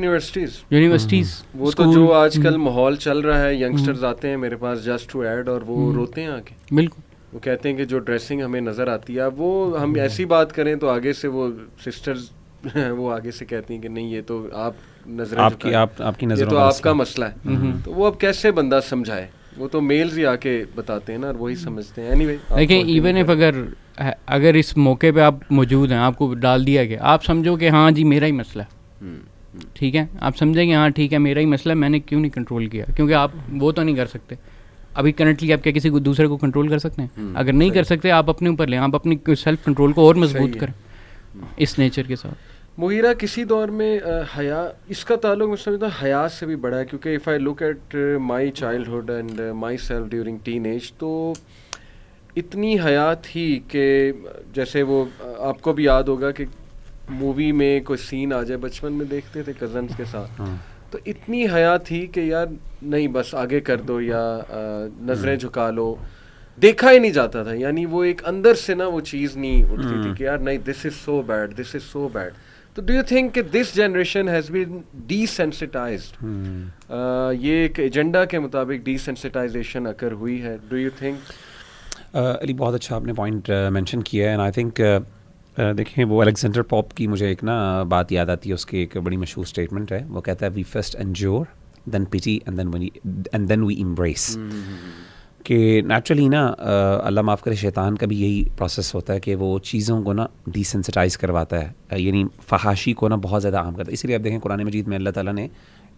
یونیورسٹیز, وہ تو جو آج کل ماحول چل رہا ہے, ینگسٹرز آتے ہیں میرے پاس جسٹ ٹو ایڈ اور وہ روتے ہیں آ کے, بالکل, وہ کہتے ہیں کہ جو ڈریسنگ ہمیں نظر آتی ہے, وہ ہم ایسی بات کریں تو آگے سے وہ سسٹرز وہ آگے سے کہتی ہیں کہ نہیں یہ تو آپ نظریں آپ کی نظروں تو آپ کا مسئلہ ہے, تو وہ اب کیسے بندہ سمجھائے, وہ تو میلز ہی آ کے بتاتے ہیں نا اور وہی سمجھتے ہیں. اینی وے دیکھیں ایون ایف اگر اس موقع پہ آپ موجود ہیں, آپ کو ڈال دیا گیا, آپ سمجھو کہ ہاں جی میرا ہی مسئلہ ہے, ٹھیک ہے, آپ سمجھیں کہ ہاں ٹھیک ہے میرا ہی مسئلہ ہے, میں نے کیوں نہیں کنٹرول کیا, کیونکہ آپ وہ تو نہیں کر سکتے ابھی کرنٹلی. آپ کیا کسی کو دوسرے کو کنٹرول کر سکتے ہیں؟ اگر نہیں کر سکتے آپ اپنے اوپر لیں, آپ اپنی سیلف کنٹرول کو اور مضبوط کریں اس نیچر کے ساتھ. مغیرہ کسی دور میں حیا, اس کا تعلق میں سمجھتا ہوں حیا سے بھی بڑا ہے, کیونکہ if I look at my childhood and myself during teenage, تو اتنی حیا تھی کہ جیسے وہ آپ کو بھی یاد ہوگا کہ مووی میں کوئی سین آ جائے, بچپن میں دیکھتے تھے کزنس کے ساتھ, تو اتنی حیا تھی کہ یار نہیں بس آگے کر دو یا نظریں جھکا لو, دیکھا ہی نہیں جاتا تھا, یعنی وہ ایک اندر سے نا وہ چیز نہیں اٹھتی تھی کہ یار نہیں دس از سو بیڈ, دس از سو بیڈ. تو ڈو یو تھنک کہ this generation has been D sensitised, یہ ایک ایجنڈا کے مطابق ڈی سینسٹائزیشن اکر ہوئی ہے, ڈو یو تھنک؟ علی بہت اچھا آپ نے پوائنٹ مینشن کیا ہے, اینڈ آئی تھنک دیکھیں وہ الیگزینڈر پاپ کی مجھے ایک نا بات یاد آتی ہے, اس کی ایک بڑی مشہور اسٹیٹمنٹ ہے, وہ کہتا ہے وی فرسٹ انجور دین پیٹی اینڈ دین وی امبریس. کہ نیچرلی نا اللہ معاف کرے شیطان کا بھی یہی پروسیس ہوتا ہے کہ وہ چیزوں کو نا ڈی سینسٹائز کرواتا ہے, یعنی فحاشی کو نا بہت زیادہ عام کرتا ہے. اسی لیے آپ دیکھیں قرآن مجید میں اللہ تعالیٰ نے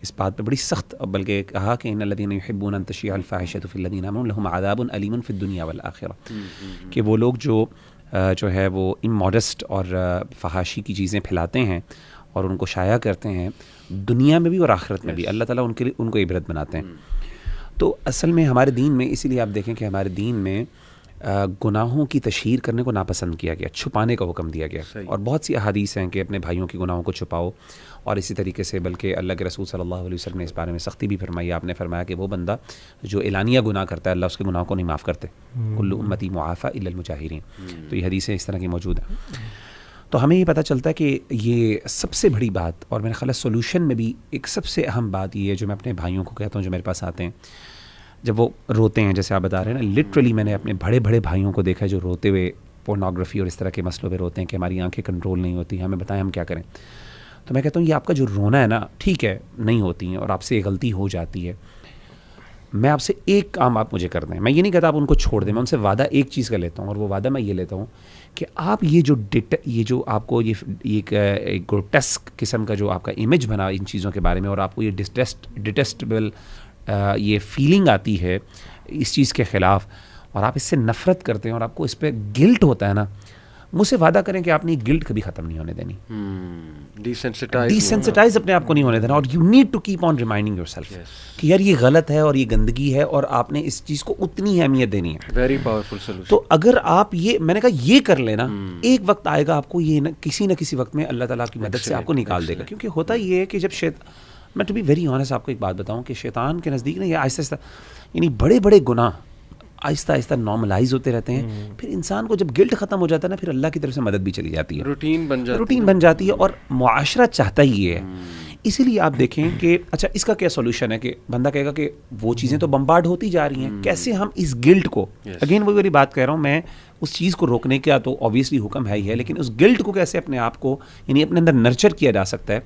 اس بات پہ بڑی سخت بلکہ کہا کہ ان الذین یحبون ان تشیع الفاحشۃ فی الذین آمنوا لہم عذاب علیم فی الدنیا والآخرہ, کہ وہ لوگ جو ہے وہ اموڈسٹ اور فحاشی کی چیزیں پھیلاتے ہیں اور ان کو شائع کرتے ہیں دنیا میں بھی اور آخرت میں بھی, اللہ تعالیٰ ان کو عبرت بناتے ہیں. تو اصل میں ہمارے دین میں اسی لیے آپ دیکھیں کہ ہمارے دین میں گناہوں کی تشہیر کرنے کو ناپسند کیا گیا, چھپانے کا حکم دیا گیا. اور بہت سی احادیث ہیں کہ اپنے بھائیوں کی گناہوں کو چھپاؤ, اور اسی طریقے سے بلکہ اللہ کے رسول صلی اللہ علیہ وسلم نے اس بارے میں سختی بھی فرمائی. آپ نے فرمایا کہ وہ بندہ جو اعلانیہ گناہ کرتا ہے اللہ اس کے گناہوں کو نہیں معاف کرتے. کل امتی معافی الا المجاہرین. تو یہ حدیثیں اس طرح کی موجود ہیں. تو ہمیں یہ پتہ چلتا ہے کہ یہ سب سے بڑی بات, اور میرے خیال ہے سولوشن میں بھی ایک سب سے اہم بات یہ ہے جو میں اپنے بھائیوں کو کہتا ہوں جو میرے پاس آتے ہیں جب وہ روتے ہیں, جیسے آپ بتا رہے ہیں نا, لٹرلی میں نے اپنے بڑے بڑے بھائیوں کو دیکھا ہے جو روتے ہوئے پورنوگرافی اور اس طرح کے مسئلوں پہ روتے ہیں کہ ہماری آنکھیں کنٹرول نہیں ہوتی, ہمیں بتائیں ہم کیا کریں. تو میں کہتا ہوں یہ آپ کا جو رونا ہے نا, ٹھیک ہے نہیں ہوتی ہیں اور آپ سے غلطی ہو جاتی ہے, میں آپ سے ایک کام آپ مجھے کر دیں. میں یہ نہیں کہتا آپ ان کو چھوڑ دیں, میں ان سے وعدہ ایک چیز کا لیتا ہوں, اور وہ وعدہ میں یہ لیتا ہوں کہ آپ یہ جو آپ کو یہ ایک گروٹیسک قسم کا جو آپ کا امیج بنا ان چیزوں کے بارے میں, اور آپ کو یہ ڈیٹیسٹیبل یہ فیلنگ آتی ہے اس چیز کے خلاف, اور آپ اس سے نفرت کرتے ہیں اور آپ کو اس پہ گلٹ ہوتا ہے نا, مجھ سے وعدہ کریں کہ آپ نے گلٹ کبھی ختم نہیں ہونے دینی, ڈیسینسٹائز اپنے آپ کو نہیں ہونے دینا. اور you need to keep on reminding yourself کہ یار یہ غلط ہے اور یہ گندگی ہے, اور آپ نے اس چیز کو اتنی اہمیت دینی ہے. Very powerful solution. تو اگر آپ یہ, میں نے کہا یہ کر لینا, ایک وقت آئے گا آپ کو یہ کسی نہ کسی وقت میں اللہ تعالیٰ کی مدد سے آپ کو نکال دے گا. کیونکہ ہوتا یہ ہے کہ جب میں ٹو بی ویری آنیسٹ آپ کو ایک بات بتاؤں کہ شیطان کے نزدیک نا یہ آہستہ آہستہ یعنی بڑے بڑے گناہ آہستہ آہستہ نارملائز ہوتے رہتے ہیں. پھر انسان کو جب گلٹ ختم ہو جاتا ہے نا, پھر اللہ کی طرف سے مدد بھی چلی جاتی ہے, روٹین بن جاتی ہے, اور معاشرہ چاہتا ہی یہ ہے. اسی لیے آپ دیکھیں کہ اچھا اس کا کیا سولوشن ہے کہ بندہ کہے گا کہ وہ چیزیں تو بمبارڈ ہوتی جا رہی ہیں, کیسے ہم اس گلٹ کو, اگین وہی والی بات کہہ رہا ہوں میں, اس چیز کو روکنے کا تو اوبیسلی حکم ہے ہی ہے, لیکن اس گلٹ کو کیسے اپنے آپ کو یعنی اپنے اندر نرچر کیا جا سکتا ہے,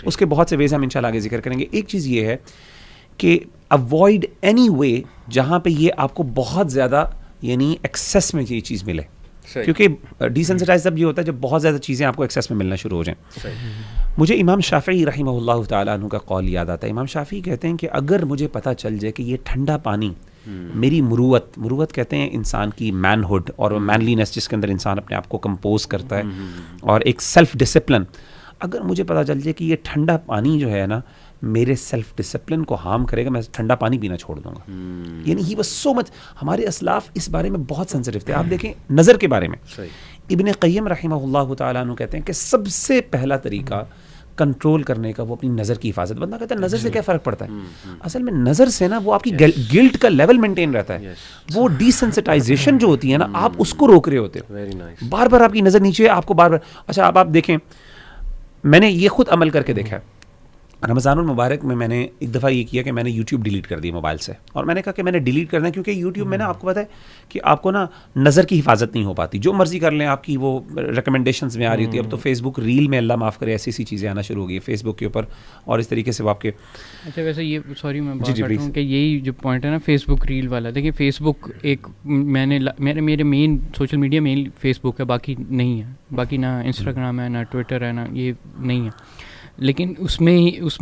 اس کے بہت سے ویز ہم انشاءاللہ آگے ذکر کریں گے. ایک چیز یہ ہے کہ اوائڈ اینی وے جہاں پہ یہ آپ کو بہت زیادہ یعنی ایکسیس میں یہ چیز ملے, کیونکہ ڈیسینسٹائز تب یہ ہوتا ہے جب بہت زیادہ چیزیں آپ کو ایکسیس میں ملنا شروع ہو جائیں. مجھے امام شافعی رحمہ اللہ تعالیٰ عنہ کا قول یاد آتا ہے. امام شافعی کہتے ہیں کہ اگر مجھے پتہ چل جائے کہ یہ ٹھنڈا پانی میری مروت کہتے ہیں انسان کی مین ہوڈ اور مینلینس جس کے اندر انسان اپنے آپ کو کمپوز کرتا ہے, اور ایک سیلف ڈسپلن, اگر مجھے پتہ چل جائے کہ یہ ٹھنڈا پانی جو ہے نا میرے سیلف ڈسپلن کو ہارم کرے گا, میں ٹھنڈا پانی پینا چھوڑ دوں گا. یعنی ہی واز سو مچ, ہمارے اسلاف اس بارے میں بہت سینسٹیو تھے. آپ دیکھیں نظر کے بارے میں ابن قیم رحمہ اللہ تعالیٰ عنہ کہتے ہیں کہ سب سے پہلا طریقہ کنٹرول کرنے کا وہ اپنی نظر کی حفاظت. بندہ کہتا ہے نظر سے کیا فرق پڑتا ہے, اصل میں نظر سے نا وہ آپ کی گلٹ کا لیول مینٹین رہتا ہے, وہ ڈیسینسٹائزیشن جو ہوتی ہے نا آپ اس کو روک رہے ہوتے ہو, بار بار آپ کی نظر نیچے, آپ کو بار بار. اچھا آپ دیکھیں, میں نے یہ خود عمل کر کے دیکھا ہے. رمضان المبارک میں نے ایک دفعہ یہ کیا کہ میں نے یوٹیوب ڈیلیٹ کر دی موبائل سے, اور میں نے کہا کہ میں نے ڈیلیٹ کرنا ہے کیونکہ یوٹیوب میں نا آپ کو پتہ ہے کہ آپ کو نا نظر کی حفاظت نہیں ہو پاتی, جو مرضی کر لیں آپ کی وہ ریکمنڈیشنز میں آ رہی ہوتی ہے. اب تو فیس بک ریل میں اللہ معاف کرے ایسی چیزیں آنا شروع ہو گئی ہے فیس بک کے اوپر, اور اس طریقے سے وہ آپ کے. اچھا ویسے یہ سوری میں بات کرتا ہوں کہ یہی جو پوائنٹ ہے نا فیس بک ریل والا, دیکھیں فیس بک ایک میرے مین سوشل میڈیا مین فیس بک ہے, باقی نہیں ہے, باقی نہ انسٹاگرام ہے نہ ٹویٹر ہے نہ یہ نہیں ہے. لیکن اس میں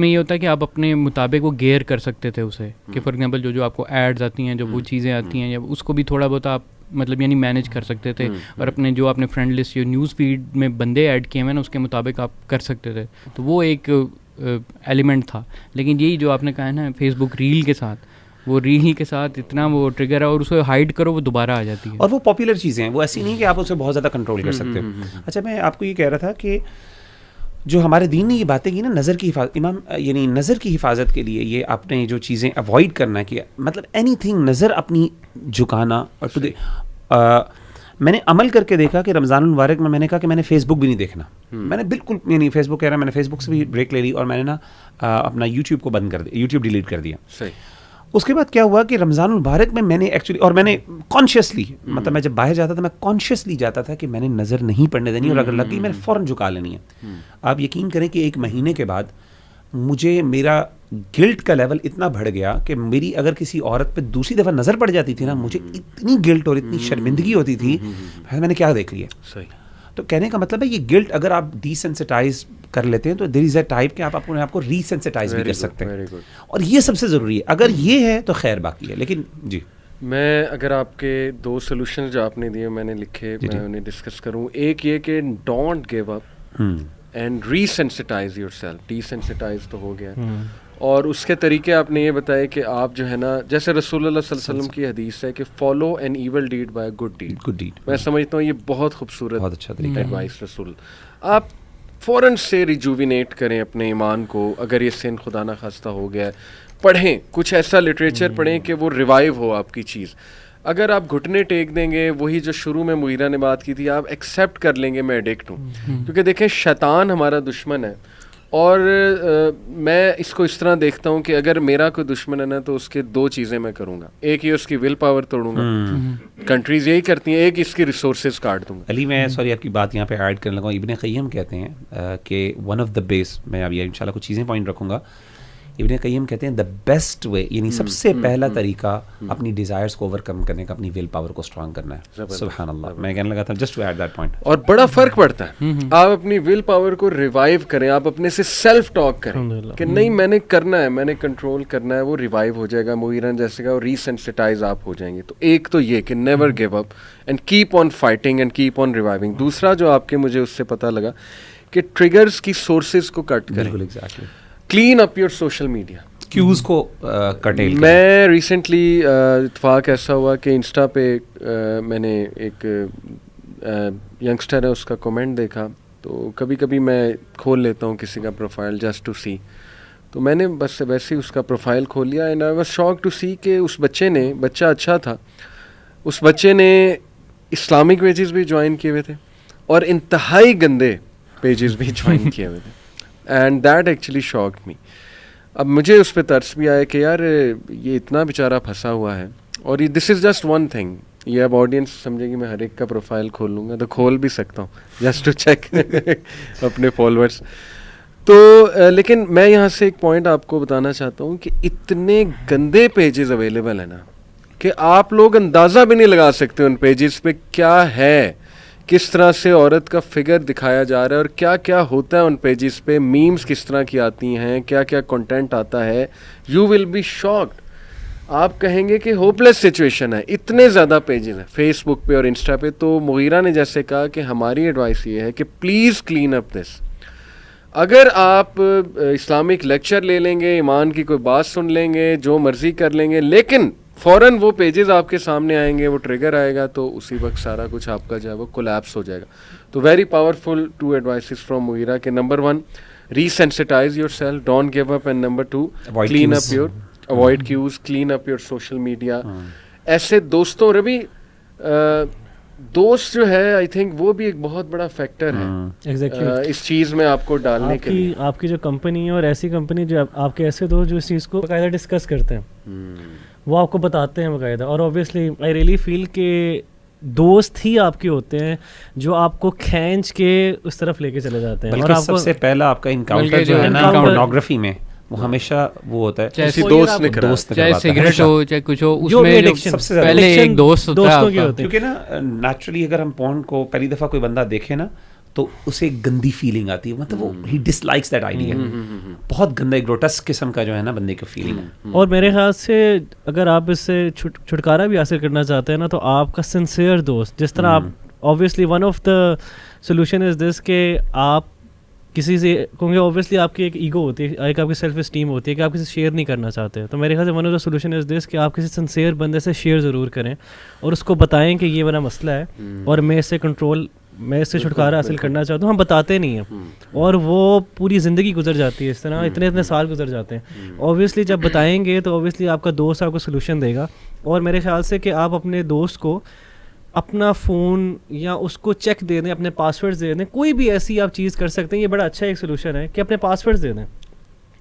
یہ ہوتا ہے کہ آپ اپنے مطابق وہ گیئر کر سکتے تھے اسے, کہ فار ایگزامپل جو آپ کو ایڈز آتی ہیں, جو وہ چیزیں آتی ہیں, یا اس کو بھی تھوڑا بہت آپ مطلب یعنی مینیج کر سکتے تھے, اور اپنے جو آپ نے فرینڈ لسٹ جو نیوز فیڈ میں بندے ایڈ کیے ہیں نا اس کے مطابق آپ کر سکتے تھے. تو وہ ایک ایلیمنٹ تھا. لیکن یہی جو آپ نے کہا ہے نا فیس بک ریل کے ساتھ, وہ ریل کے ساتھ اتنا وہ ٹریگر ہے, اور اس کو ہائڈ کرو وہ دوبارہ آ جاتی ہے. اور وہ پاپولر چیزیں ہیں, وہ ایسی نہیں کہ آپ اسے بہت زیادہ کنٹرول کر سکتے ہو. اچھا میں آپ کو یہ کہہ رہا تھا کہ جو ہمارے دین نے یہ باتیں کی نا نظر کی حفاظت, امام یعنی نظر کی حفاظت کے لیے یہ آپ نے جو چیزیں اوائڈ کرنا ہے, کہ مطلب اینی تھنگ نظر اپنی جھکانا. اور میں نے عمل کر کے دیکھا کہ رمضان المبارک میں نے کہا کہ میں نے فیس بک بھی نہیں دیکھنا, میں نے بالکل یعنی فیس بک کہہ رہا, میں نے فیس بک سے بھی بریک لے لی, اور میں نے نا اپنا یوٹیوب کو بند کر دیا, یوٹیوب ڈیلیٹ کر دیا. اس کے بعد کیا ہوا کہ رمضان المبارک میں نے ایکچولی, اور میں نے کانشیسلی مطلب میں جب باہر جاتا تھا میں کانشیسلی جاتا تھا کہ میں نے نظر نہیں پڑنے دینی, اور اگر لگ گئی میں نے فوراً جھکا لینی ہے. آپ یقین کریں کہ ایک مہینے کے بعد مجھے میرا گلٹ کا لیول اتنا بڑھ گیا کہ میری اگر کسی عورت پہ دوسری دفعہ نظر پڑ جاتی تھی نا, مجھے اتنی گلٹ اور اتنی شرمندگی ہوتی تھی, میں نے کیا دیکھ لیا. تو کہنے کا مطلب ہے یہ گلٹ اگر آپ ڈیسینسٹائز کر لیتے ہیں تو دیر از اے ٹائپ کہ آپ اپنے آپ کو ریسینسٹائز بھی کر سکتے ہیں, اور یہ سب سے ضروری ہے. اگر یہ ہے تو خیر باقی ہے. لیکن جی میں اگر آپ کے 2 سولوشن جو آپ نے دیے میں نے لکھے, میں انہیں ڈسکس کروں. ایک یہ کہ don't give up and desensitise yourself. Desensitise تو ہو گیا, اور اس کے طریقے آپ نے یہ بتائے کہ آپ جو ہے نا, جیسے رسول اللہ صلی اللہ علیہ وسلم کی حدیث ہے کہ follow an evil deed by good deed. میں سمجھتا ہوں یہ بہت خوبصورت, بہت اچھا طریقہ ایڈوائس رسول. آپ فوراً سے ریجووینیٹ کریں اپنے ایمان کو. اگر یہ سن خدا نہ خواستہ ہو گیا ہے, پڑھیں کچھ ایسا لٹریچر پڑھیں کہ وہ ریوائیو ہو آپ کی چیز. اگر آپ گھٹنے ٹیک دیں گے, وہی جو شروع میں مغیرہ نے بات کی تھی, آپ ایکسیپٹ کر لیں گے میں ایڈکٹ ہوں, کیونکہ دیکھیں شیطان ہمارا دشمن ہے. اور میں اس کو اس طرح دیکھتا ہوں کہ اگر میرا کوئی دشمن ہے نا تو اس کے دو چیزیں میں کروں گا. ایک یہ اس کی ول پاور توڑوں گا, کنٹریز یہی کرتی ہیں. ایک اس کی ریسورسز کاٹ دوں گا. علی میں سوری آپ کی بات یہاں پہ ایڈ کرنے لگا. ابن قیم کہتے ہیں کہ ون آف دا بیس, میں اب یہ انشاءاللہ کچھ چیزیں پوائنٹ رکھوں گا. ابن قیم کہتے ہیں دا بیسٹ وے, یعنی سب سے پہلا طریقہ اپنی ڈیزائرز کو اوور کم کرنے کا اپنی ول پاور کو اسٹرانگ کرنا ہے. سبحان اللہ, میں کہنے لگا تھا just to add that point. اور بڑا فرق پڑتا ہے. آپ اپنی ول پاور کو ریوائیو کریں, آپ اپنے سے سیلف ٹاک کریں کہ نہیں میں نے کرنا ہے, میں نے کنٹرول کرنا ہے, وہ ریوائیو ہو جائے گا مغیرہ جیسے کا, اور ریسینسٹائز آپ ہو جائیں گے. تو ایک تو یہ کہ never give up and keep on fighting and keep on reviving. دوسرا جو آپ کے مجھے اس سے پتہ لگا کہ ٹریگرز کی سورسز کو کٹ کریں. Clean up your social media, cues کو کٹیل. میں ریسنٹلی اتفاق ایسا ہوا کہ انسٹا پہ میں نے ایک ینگسٹر ہے اس کا کمنٹ دیکھا, تو کبھی کبھی میں کھول لیتا ہوں کسی کا پروفائل جسٹ ٹو سی. تو میں نے بس ویسے ہی اس کا پروفائل کھول لیا and I was shock to see کہ اس بچے نے, بچہ اچھا تھا, اس بچے نے اسلامک پیجز بھی جوائن کیے ہوئے تھے اور انتہائی گندے پیجز بھی جوائن کیے ہوئے تھے. اینڈ دیٹ ایکچولی شاکڈ می. اب مجھے اس پہ ترس بھی آیا کہ یار یہ اتنا بیچارہ پھنسا ہوا ہے, اور یہ دس از جسٹ ون تھنگ. یہ اب آڈینس سمجھے گی میں ہر ایک کا پروفائل کھول لوں گا, تو کھول بھی سکتا ہوں جسٹ ٹو چیک اپنے فالوورس. تو لیکن میں یہاں سے ایک پوائنٹ آپ کو بتانا چاہتا ہوں کہ اتنے گندے پیجز اویلیبل ہیں نا کہ آپ لوگ اندازہ بھی نہیں لگا سکتے ان پیجز پہ کیا ہے, کس طرح سے عورت کا فگر دکھایا جا رہا ہے, اور کیا کیا ہوتا ہے ان پیجز پہ. میمز کس طرح کی آتی ہیں, کیا کیا کنٹینٹ آتا ہے. You will be shocked. آپ کہیں گے کہ ہوپ لیس سچویشن ہے, اتنے زیادہ پیجز ہیں فیس بک پہ اور انسٹا پہ. تو مغیرہ نے جیسے کہا کہ ہماری ایڈوائس یہ ہے کہ پلیز کلین اپ دس. اگر آپ اسلامک لیکچر لے لیں گے, ایمان کی کوئی بات سن لیں گے, جو مرضی کر لیں گے, لیکن فوراً وہ پیجز آپ کے سامنے آئیں گے, وہ ٹریگر آئے گا, تو اسی وقت سارا کچھ آپ کا جو ہے وہ کولیپس ہو جائے گا. تو very powerful 2 advices from Mughira کہ number 1 desensitise yourself, don't give up, and number 2 clean up your avoid cues, clean up your social media. ایسے دوستوں, ربی دوست جو ہے آئی تھنک وہ بھی ایک بہت بڑا فیکٹر ہے اس چیز میں آپ کو ڈالنے کے لیے. آپ کی جو کمپنی ہے, اور ایسی کمپنی جو آپ کے ایسے دوست جو اس چیز کو باقاعدہ ڈسکس کرتے ہیں, وہ آپ کو بتاتے ہیں باقاعدہ. اور اوبیسلی آئی ریئلی فیل کہ دوست ہی آپ کے ہوتے ہیں جو آپ کو کھینچ کے اس طرف لے کے چلے جاتے ہیں. اور سب سے پہلا آپ کا انکاؤنٹر جو ہے نا پورنوگرافی میں, وہ ہمیشہ وہ ہوتا ہے کسی دوست نے کرا, چاہے سگریٹ ہو چاہے کچھ ہو, اس میں سب سے پہلے ایک دوست ہوتا ہے. کیونکہ نا نیچرلی اگر ہم پورن کو پہلی دفعہ کوئی بندہ دیکھے نا تو اسے ایک گندی فیلنگ آتی ہے, مطلب وہ ہی ڈس لائکس دیٹ آئیڈیا. بہت گندا ایک گروٹسک قسم کا جو ہے نا بندے کی فیلنگ ہے. اور میرے خیال سے اگر آپ اس سے چھٹکارا بھی حاصل کرنا چاہتے ہیں نا, تو آپ کا سنسیئر دوست, جس طرح آپ obviously one of the solution is this کہ آپ کسی سے, کیونکہ اوبیسلی آپ کی ایک ایگو ہوتی ہے, ایک آپ کی سیلف اسٹیم ہوتی ہے کہ آپ کسی سے شیئر نہیں کرنا چاہتے. تو میرے خیال سے one of the solution is this کہ آپ کسی سنسیئر بندے سے شیئر ضرور کریں, اور اس کو بتائیں کہ یہ میرا مسئلہ ہے اور میں اس سے چھٹکارا حاصل کرنا چاہتا ہوں. ہم بتاتے نہیں ہیں, اور وہ پوری زندگی گزر جاتی ہے اس طرح, اتنے سال گزر جاتے ہیں. اوبیسلی جب بتائیں گے تو اوبیسلی آپ کا دوست آپ کو سولوشن دے گا. اور میرے خیال سے کہ آپ اپنے دوست کو اپنا فون یا اس کو چیک دے دیں, اپنے پاسورڈز دے دیں, کوئی بھی ایسی آپ چیز کر سکتے ہیں. یہ بڑا اچھا ایک سولوشن ہے کہ اپنے پاسورڈز دے دیں,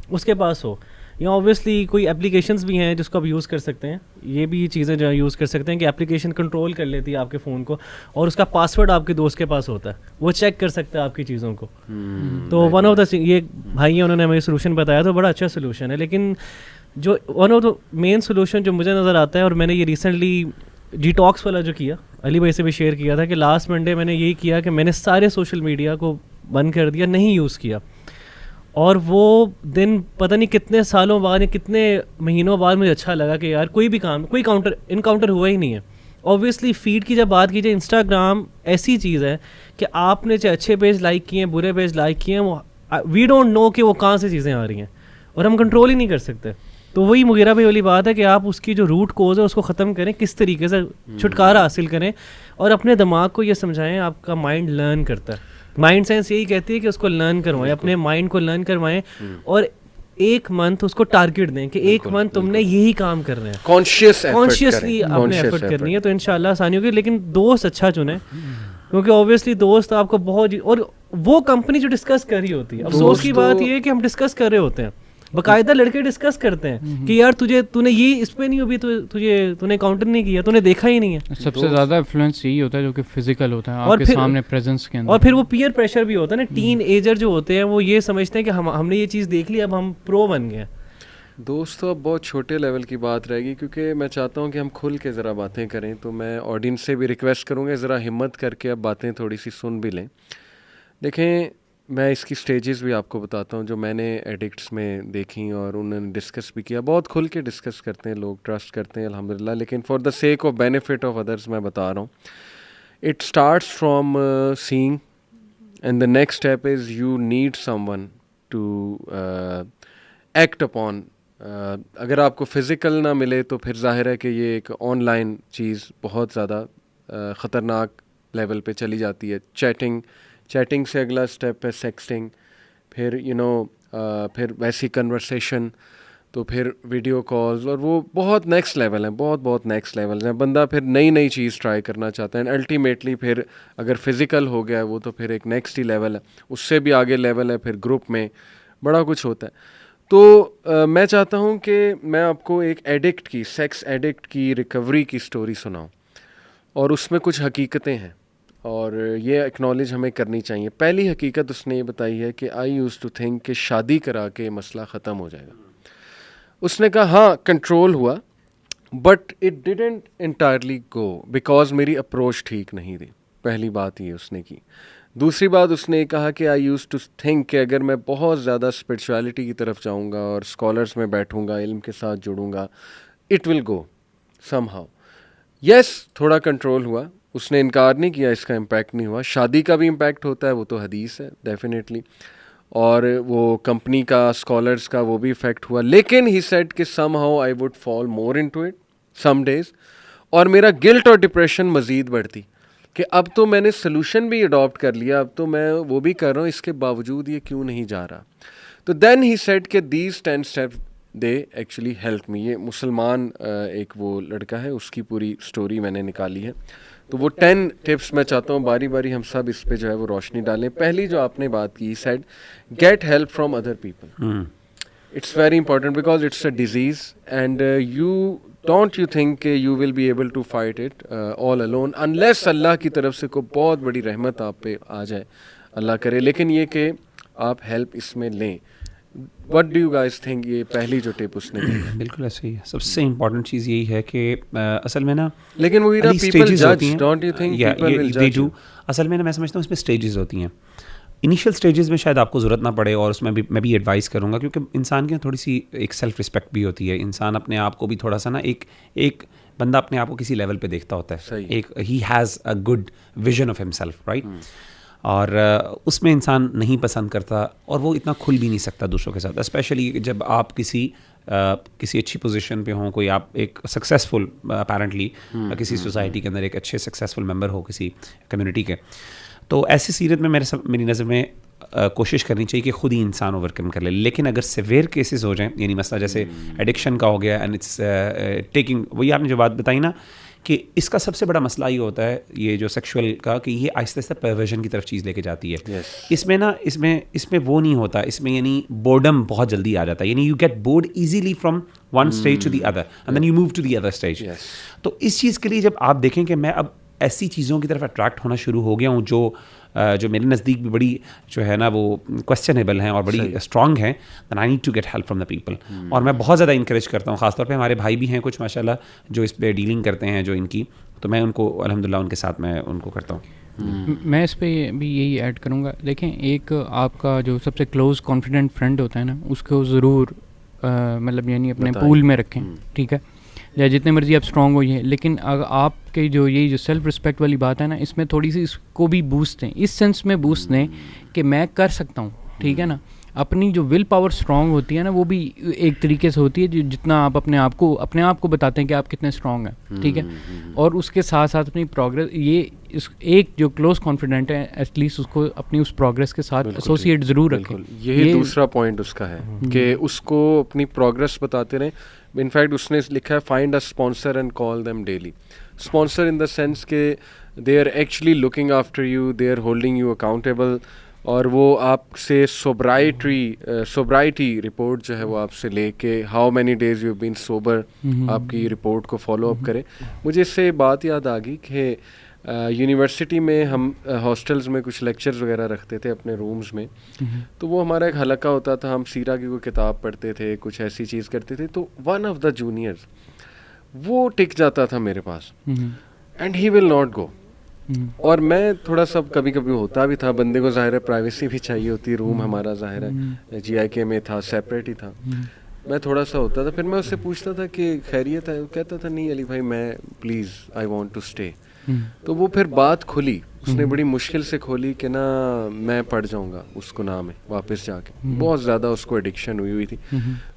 اس کے پاس ہو. یا اوبیسلی کوئی اپلیکیشنز بھی ہیں جس کو آپ یوز کر سکتے ہیں, یہ بھی چیزیں جو یوز کر سکتے ہیں کہ اپلیکیشن کنٹرول کر لیتی ہے آپ کے فون کو, اور اس کا پاسورڈ آپ کے دوست کے پاس ہوتا ہے, وہ چیک کر سکتا ہے آپ کی چیزوں کو. تو ون آف دا, یہ بھائی ہیں انہوں نے ہمیں سولوشن بتایا, تو بڑا اچھا سولوشن ہے. لیکن جو one of the main solution جو مجھے نظر آتا ہے, اور میں نے یہ ریسنٹلی ڈی ٹاکس والا جو کیا, علی بھائی سے بھی شیئر کیا تھا کہ لاسٹ منڈے میں نے یہی کیا کہ میں نے سارے سوشل میڈیا کو بند کر دیا, نہیں یوز کیا. اور وہ دن پتہ نہیں کتنے سالوں بعد یا کتنے مہینوں بعد مجھے اچھا لگا کہ یار کوئی بھی کام, کوئی انکاؤنٹر ہوا ہی نہیں ہے. اوبیسلی فیڈ کی جب بات کی جائے, انسٹاگرام ایسی چیز ہے کہ آپ نے چاہے اچھے پیج لائک کیے ہیں, برے پیج لائک کیے ہیں, وہ وی ڈونٹ نو کہ وہ کہاں سے چیزیں آ رہی ہیں. اور ہم کنٹرول ہی نہیں کر سکتے. تو وہی مغیرہ بھائی والی بات ہے کہ آپ اس کی جو روٹ کوز ہے اس کو ختم کریں, کس طریقے سے چھٹکارا حاصل کریں, اور اپنے دماغ کو یہ سمجھائیں آپ کا مائنڈ لرن کرتا ہے. مائنڈ سائنس یہی کہتی ہے کہ اس کو لرن کروائیں, اپنے مائنڈ کو لرن کروائیں, اور 1 منتھ اس کو ٹارگیٹ دیں کہ 1 منتھ تم نے یہی کام کرنا ہے, کانشیسلی آپ نے ایفرٹ کرنی ہے, تو انشاءاللہ آسانی ہوگی. لیکن دوست اچھا چنیں, کیونکہ اوبیسلی دوست آپ کو بہت, اور وہ کمپنی جو ڈسکس کر رہی ہوتی ہے. افسوس کی بات یہ ہے کہ ہم ڈسکس کر رہے ہوتے ہیں, باقاعدہ لڑکے ڈسکس کرتے ہیں کہ یار تو نے یہ اس پہ نہیں ہوئی, تو نے کاؤنٹر نہیں کیا, تو نے دیکھا ہی نہیں ہے. سب سے زیادہ انفلوئنس یہی ہوتا ہے جو کہ فزیکل ہوتا ہے آپ کے سامنے پریزنس کے اندر. اور پھر وہ پیئر پریشر بھی ہوتا ہے نا, ٹین ایجر جو ہوتے ہیں وہ یہ سمجھتے ہیں کہ ہم نے یہ چیز دیکھ لی, اب ہم پرو بن گئے. دوستو اب بہت چھوٹے لیول کی بات رہے گی, کیونکہ میں چاہتا ہوں کہ ہم کھل کے ذرا باتیں کریں. تو میں آڈینس سے بھی ریکویسٹ کروں گا ذرا ہمت کر کے اب باتیں تھوڑی سی سن بھی لیں. دیکھیں, میں اس کی سٹیجز بھی آپ کو بتاتا ہوں جو میں نے ایڈکٹس میں دیکھیں, اور انہوں نے ڈسکس بھی کیا. بہت کھل کے ڈسکس کرتے ہیں لوگ, ٹرسٹ کرتے ہیں الحمدللہ, لیکن for the sake of benefit of others میں بتا رہا ہوں. It starts from seeing, and the next step is you need someone to act upon. اگر آپ کو فزیکل نہ ملے تو پھر ظاہر ہے کہ یہ ایک آن لائن چیز بہت زیادہ خطرناک لیول پہ چلی جاتی ہے. چیٹنگ سے اگلا اسٹیپ ہے سیکسٹنگ, پھر پھر ویسی کنورسیشن, تو پھر ویڈیو کالز, اور وہ بہت نیکسٹ لیول ہیں, بہت نیکسٹ لیولز ہیں. بندہ پھر نئی چیز ٹرائی کرنا چاہتا ہے, اینڈ الٹیمیٹلی پھر اگر فزیکل ہو گیا ہے وہ تو پھر ایک نیکسٹ ہی لیول ہے. اس سے بھی آگے لیول ہے پھر گروپ میں, بڑا کچھ ہوتا ہے. تو میں چاہتا ہوں کہ میں آپ کو ایک ایڈکٹ کی, سیکس ایڈکٹ کی ریکوری کی سٹوری سناؤں, اور اس میں کچھ حقیقتیں ہیں اور یہ اکنالج ہمیں کرنی چاہیے. پہلی حقیقت اس نے یہ بتائی ہے کہ آئی یوز ٹو تھنک کہ شادی کرا کے مسئلہ ختم ہو جائے گا. اس نے کہا ہاں کنٹرول ہوا, but it didn't entirely go because میری اپروچ ٹھیک نہیں تھی. پہلی بات یہ اس نے کی. دوسری بات اس نے یہ کہا کہ آئی یوز ٹو تھنک کہ اگر میں بہت زیادہ اسپرچویلٹی کی طرف جاؤں گا اور اسکالرس میں بیٹھوں گا, علم کے ساتھ جڑوں گا, it will go some how. یس, تھوڑا کنٹرول ہوا, اس نے انکار نہیں کیا اس کا امپیکٹ نہیں ہوا. شادی کا بھی امپیکٹ ہوتا ہے, وہ تو حدیث ہے ڈیفینیٹلی, اور وہ کمپنی کا, اسکالرس کا, وہ بھی افیکٹ ہوا. لیکن ہی سیڈ کہ somehow I would fall more into it some days, اور میرا گلٹ اور ڈپریشن مزید بڑھتی کہ اب تو میں نے سلوشن بھی اڈاپٹ کر لیا, اب تو میں وہ بھی کر رہا ہوں, اس کے باوجود یہ کیوں نہیں جا رہا. تو دین ہی سیڈ کہ these 10 step they actually help me. یہ مسلمان ایک وہ لڑکا ہے, اس کی پوری اسٹوری میں نے نکالی ہے. تو وہ 10 ٹپس میں چاہتا ہوں باری باری ہم سب اس پہ جو ہے وہ روشنی ڈالیں. پہلی جو آپ نے بات کی, said get help from other people. It's very important because it's a disease, and don't you think کہ you will be able to fight it all alone unless اللہ کی طرف سے کوئی بہت بڑی رحمت آپ پہ آ جائے, اللہ کرے. لیکن یہ کہ آپ ہیلپ اس میں لیں. What do you guys think, یہ پہلی جو ٹپ اس نے دی. بالکل ایسے ہی ہے. سب سے امپورٹنٹ چیز یہی ہے کہ اصل میں نا, لیکن وہ پیپل جج, don't you think people will جج. اصل میں نا میں سمجھتا ہوں اس میں اسٹیجز ہوتی ہیں. انیشیل اسٹیجز میں شاید آپ کو ضرورت نہ پڑے, اور اس میں بھی میں بھی ایڈوائز کروں گا, کیونکہ انسان کی تھوڑی سی ایک سیلف رسپیکٹ بھی ہوتی ہے. انسان اپنے آپ کو بھی تھوڑا سا نا, ایک بندہ اپنے آپ کو کسی لیول پہ دیکھتا ہوتا ہے, ایک he has a good vision of ہم سیلف, رائٹ. اور اس میں انسان نہیں پسند کرتا, اور وہ اتنا کھل بھی نہیں سکتا دوسروں کے ساتھ, اسپیشلی جب آپ کسی اچھی پوزیشن پہ ہوں, کوئی آپ ایک سکسیزفل اپیرنٹلی کسی سوسائٹی کے اندر ایک اچھے سکسیزفل ممبر ہو کسی کمیونٹی کے. تو ایسی سیرت میں میری نظر میں کوشش کرنی چاہیے کہ خود ہی انسان اوور کم کر لے. لیکن اگر سیویئر کیسز ہو جائیں, یعنی مسئلہ جیسے ایڈکشن کا ہو گیا, اینڈ اٹس ٹیکنگ, وہی آپ نے جو بات بتائی نا کہ اس کا سب سے بڑا مسئلہ یہ ہوتا ہے, یہ جو سیکشول کا, کہ یہ آہستہ آہستہ پرورژن کی طرف چیز لے کے جاتی ہے. اس میں نا اس میں وہ نہیں ہوتا, اس میں یعنی بورڈم بہت جلدی آ جاتا ہے. یعنی you get bored easily from one stage to the other, and then you move to the other stage. تو اس چیز کے لیے جب آپ دیکھیں کہ میں اب ایسی چیزوں کی طرف اٹریکٹ ہونا شروع ہو گیا ہوں جو میرے نزدیک بھی بڑی جو ہے نا وہ کویسچنیبل ہیں اور بڑی اسٹرانگ ہیں, then I need to get help from the people. اور میں بہت زیادہ انکریج کرتا ہوں, خاص طور پہ ہمارے بھائی بھی ہیں کچھ ماشاء اللہ جو اس پہ ڈیلنگ کرتے ہیں, جو ان کی, تو میں ان کو الحمدللہ ان کے ساتھ میں ان کو کرتا ہوں. میں اس پہ بھی یہی ایڈ کروں گا. دیکھیں, ایک آپ کا جو سب سے کلوز کانفیڈنٹ فرینڈ ہوتا ہے نا, اس کو ضرور مطلب یعنی اپنے پول میں رکھیں, ٹھیک ہے, یا جتنے مرضی آپ اسٹرانگ ہو یہ. لیکن اگر آپ کے جو یہی جو سیلف رسپیکٹ والی بات ہے نا, اس میں تھوڑی سی اس کو بھی بوسٹ دیں, اس سینس میں بوسٹ دیں کہ میں کر سکتا ہوں, ٹھیک ہے نا. اپنی جو ول پاور اسٹرانگ ہوتی ہے نا وہ بھی ایک طریقے سے ہوتی ہے جو جتنا آپ اپنے آپ کو بتاتے ہیں کہ آپ کتنے اسٹرانگ ہیں, ٹھیک ہے, اور اس کے ساتھ ساتھ اپنی پروگرس, یہ ایک جو کلوز کانفیڈنٹ ہے ایٹ لیسٹ اس کو اپنی اس پروگرس کے ساتھ ایسوسیٹ ضرور رکھیں. یہی دوسرا پوائنٹ اس کا ہے کہ اس کو اپنی پروگرس بتاتے رہیں. انفیکٹ اس نے لکھا ہے find a sponsor and call them daily. Sponsor in the sense کہ they are actually looking after you, they are holding you accountable, اور وہ آپ سے سوبرائٹی رپورٹ جو ہے وہ آپ سے لے کے how many days you been sober آپ کی رپورٹ کو فالو اپ کرے. مجھے اس سے بات یاد آ گئی کہ یونیورسٹی میں ہم ہاسٹلز میں کچھ لیکچرز وغیرہ رکھتے تھے اپنے رومز میں, تو وہ ہمارا ایک حلقہ ہوتا تھا, ہم سیرہ کی کوئی کتاب پڑھتے تھے, کچھ ایسی چیز کرتے تھے, تو ون آف دا جونیئرز وہ ٹک جاتا تھا میرے پاس and he will not go. اور میں تھوڑا سا کبھی کبھی ہوتا بھی تھا, بندے کو ظاہر ہے پرائیویسی بھی چاہیے ہوتی, روم ہمارا ظاہر ہے جی آئی کے میں تھا, سیپریٹ ہی تھا, میں تھوڑا سا ہوتا تھا. پھر میں اس سے پوچھتا تھا کہ خیریت ہے, وہ کہتا تھا نہیں علی بھائی میں please I want to stay. تو وہ پھر بات کھلی, اس نے بڑی مشکل سے کھولی کہ نا میں پڑھ جاؤں گا اس گناہ میں واپس جا کے, بہت زیادہ اس کو ایڈکشن ہوئی تھی.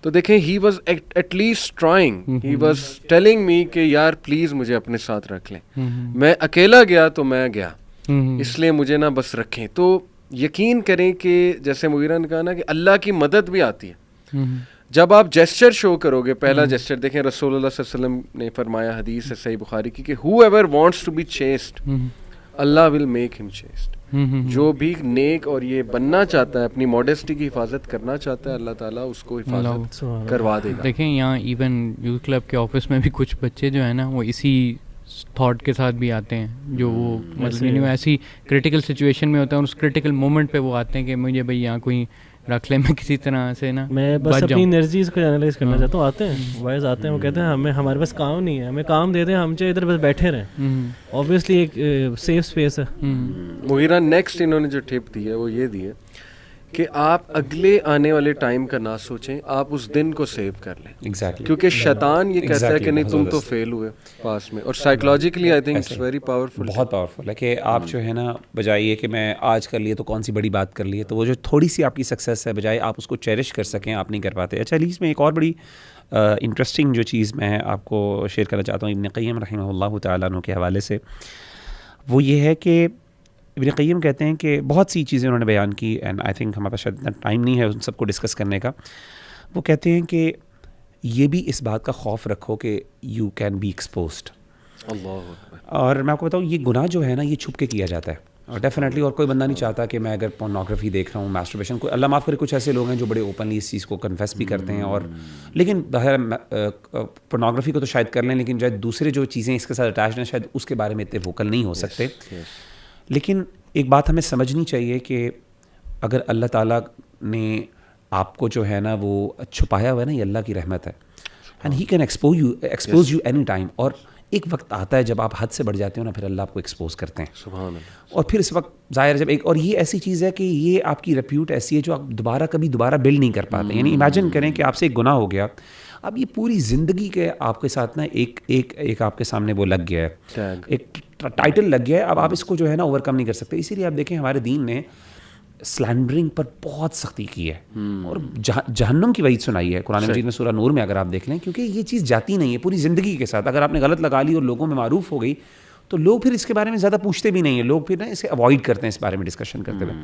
تو دیکھیں he was at least trying, he was telling me کہ یار پلیز مجھے اپنے ساتھ رکھ لیں, میں اکیلا گیا تو میں گیا, اس لیے مجھے نا بس رکھیں. تو یقین کریں کہ جیسے مغیرہ نے کہا نا کہ اللہ کی مدد بھی آتی ہے جب آپ جیسچر شو کرو گے. پہلا جیسچر دیکھیں رسول اللہ صلی اللہ علیہ وسلم نے فرمایا حدیث ہے صحیح بخاری کی کہ whoever wants to be chaste اللہ ول میک ہم چیسٹ. جو بھی نیک اور یہ بننا چاہتا ہے, اپنی ماڈیسٹی کی حفاظت کرنا چاہتا ہے, اللہ تعالیٰ اس کو حفاظت کروا دے گا. دیکھیں یہاں ایون یوتھ کلب کے آفس میں بھی کچھ بچے جو ہیں نا وہ اسی تھاٹ کے ساتھ بھی آتے ہیں, جو وہ مطلب ایسی کرٹیکل سچویشن میں ہوتا ہے, اور اس کرٹیکل مومنٹ پہ وہ آتے ہیں کہ مجھے بھائی یہاں کوئی رکھ لیں, میں کسی طرح سے نا میں بس اپنی انرجیز کو انالائز کرنا چاہتا ہوں. آتے ہیں وائز آتے ہیں, وہ کہتے ہیں ہمارے پاس کام نہیں ہے, ہمیں کام دے دیں, ہم چاہے ادھر بس بیٹھے رہیں. اوبویسلی ایک سیف اسپیس ہے. مغیرہ نیکسٹ انہوں نے جو ٹپ دی ہے وہ یہ دی ہے کہ آپ اگلے آنے والے ٹائم کا نہ سوچیں, آپ اس دن کو سیو کر لیں. ایگزیکٹلی, کیونکہ شیطان یہ کہتا ہے کہ نہیں تم تو فیل ہوئے پاس میں, اور psychologically I think it's very powerful, بہت پاورفل ہے کہ آپ جو ہے نا بجائے یہ کہ میں آج کر لیے تو کون سی بڑی بات کر لی ہے, تو وہ جو تھوڑی سی آپ کی سکسیس ہے بجائے آپ اس کو چیریش کر سکیں, آپ نہیں کر پاتے. اچھا اس میں ایک اور بڑی انٹرسٹنگ جو چیز میں آپ کو شیئر کرنا چاہتا ہوں ابن قیم رحمہ اللہ تعالیٰ عنہ کے حوالے سے, وہ یہ ہے کہ ابن قیم کہتے ہیں کہ بہت سی چیزیں انہوں نے بیان کی, اینڈ آئی تھنک ہمارے پاس شاید اتنا ٹائم نہیں ہے ان سب کو ڈسکس کرنے کا. وہ کہتے ہیں کہ یہ بھی اس بات کا خوف رکھو کہ یو کین بی ایکسپوزڈ. اور میں آپ کو بتاؤں یہ گناہ جو ہے نا یہ چھپ کے کیا جاتا ہے, اور ڈیفینیٹلی, اور کوئی بندہ نہیں چاہتا کہ میں اگر پورنوگرافی دیکھ رہا ہوں, ماسٹربیشن, کوئی اللہ معاف کرے کچھ ایسے لوگ ہیں جو بڑے اوپنلی اس چیز کو کنفیس بھی کرتے ہیں, اور لیکن پورنوگرافی کو تو شاید کر لیں, لیکن شاید دوسرے جو چیزیں اس کے ساتھ اٹیچڈ ہیں شاید اس کے بارے میں اتنے ووکل نہیں ہو سکتے. لیکن ایک بات ہمیں سمجھنی چاہیے کہ اگر اللہ تعالیٰ نے آپ کو جو ہے نا وہ چھپایا ہوا ہے نا, یہ اللہ کی رحمت ہے, and he can expose you any time. اور ایک وقت آتا ہے جب آپ حد سے بڑھ جاتے ہو نا, پھر اللہ آپ کو ایکسپوز کرتے ہیں. سبحان اللہ. اور پھر اس وقت ظاہر جب ایک, اور یہ ایسی چیز ہے کہ یہ آپ کی ریپیوٹ ایسی ہے جو آپ دوبارہ بلڈ نہیں کر پاتے. یعنی امیجن کریں کہ آپ سے ایک گناہ ہو گیا, اب یہ پوری زندگی کے آپ کے ساتھ نا ایک آپ کے سامنے وہ لگ گیا ہے, ایک ٹائٹل لگ گیا ہے, اب آپ اس کو جو ہے نا اوور کم نہیں کر سکتے. اسی لیے آپ دیکھیں ہمارے دین نے سلینڈرنگ پر بہت سختی کی ہے, اور جہنم کی وعید سنائی ہے قرآن مجید میں سورہ نور میں, اگر آپ دیکھ لیں, کیونکہ یہ چیز جاتی نہیں ہے پوری زندگی کے ساتھ. اگر آپ نے غلط لگا لی اور لوگوں میں معروف ہو گئی تو لوگ پھر اس کے بارے میں زیادہ پوچھتے بھی نہیں ہیں, لوگ پھر نا اسے اوائڈ کرتے ہیں اس بارے میں ڈسکشن کرتے ہوئے.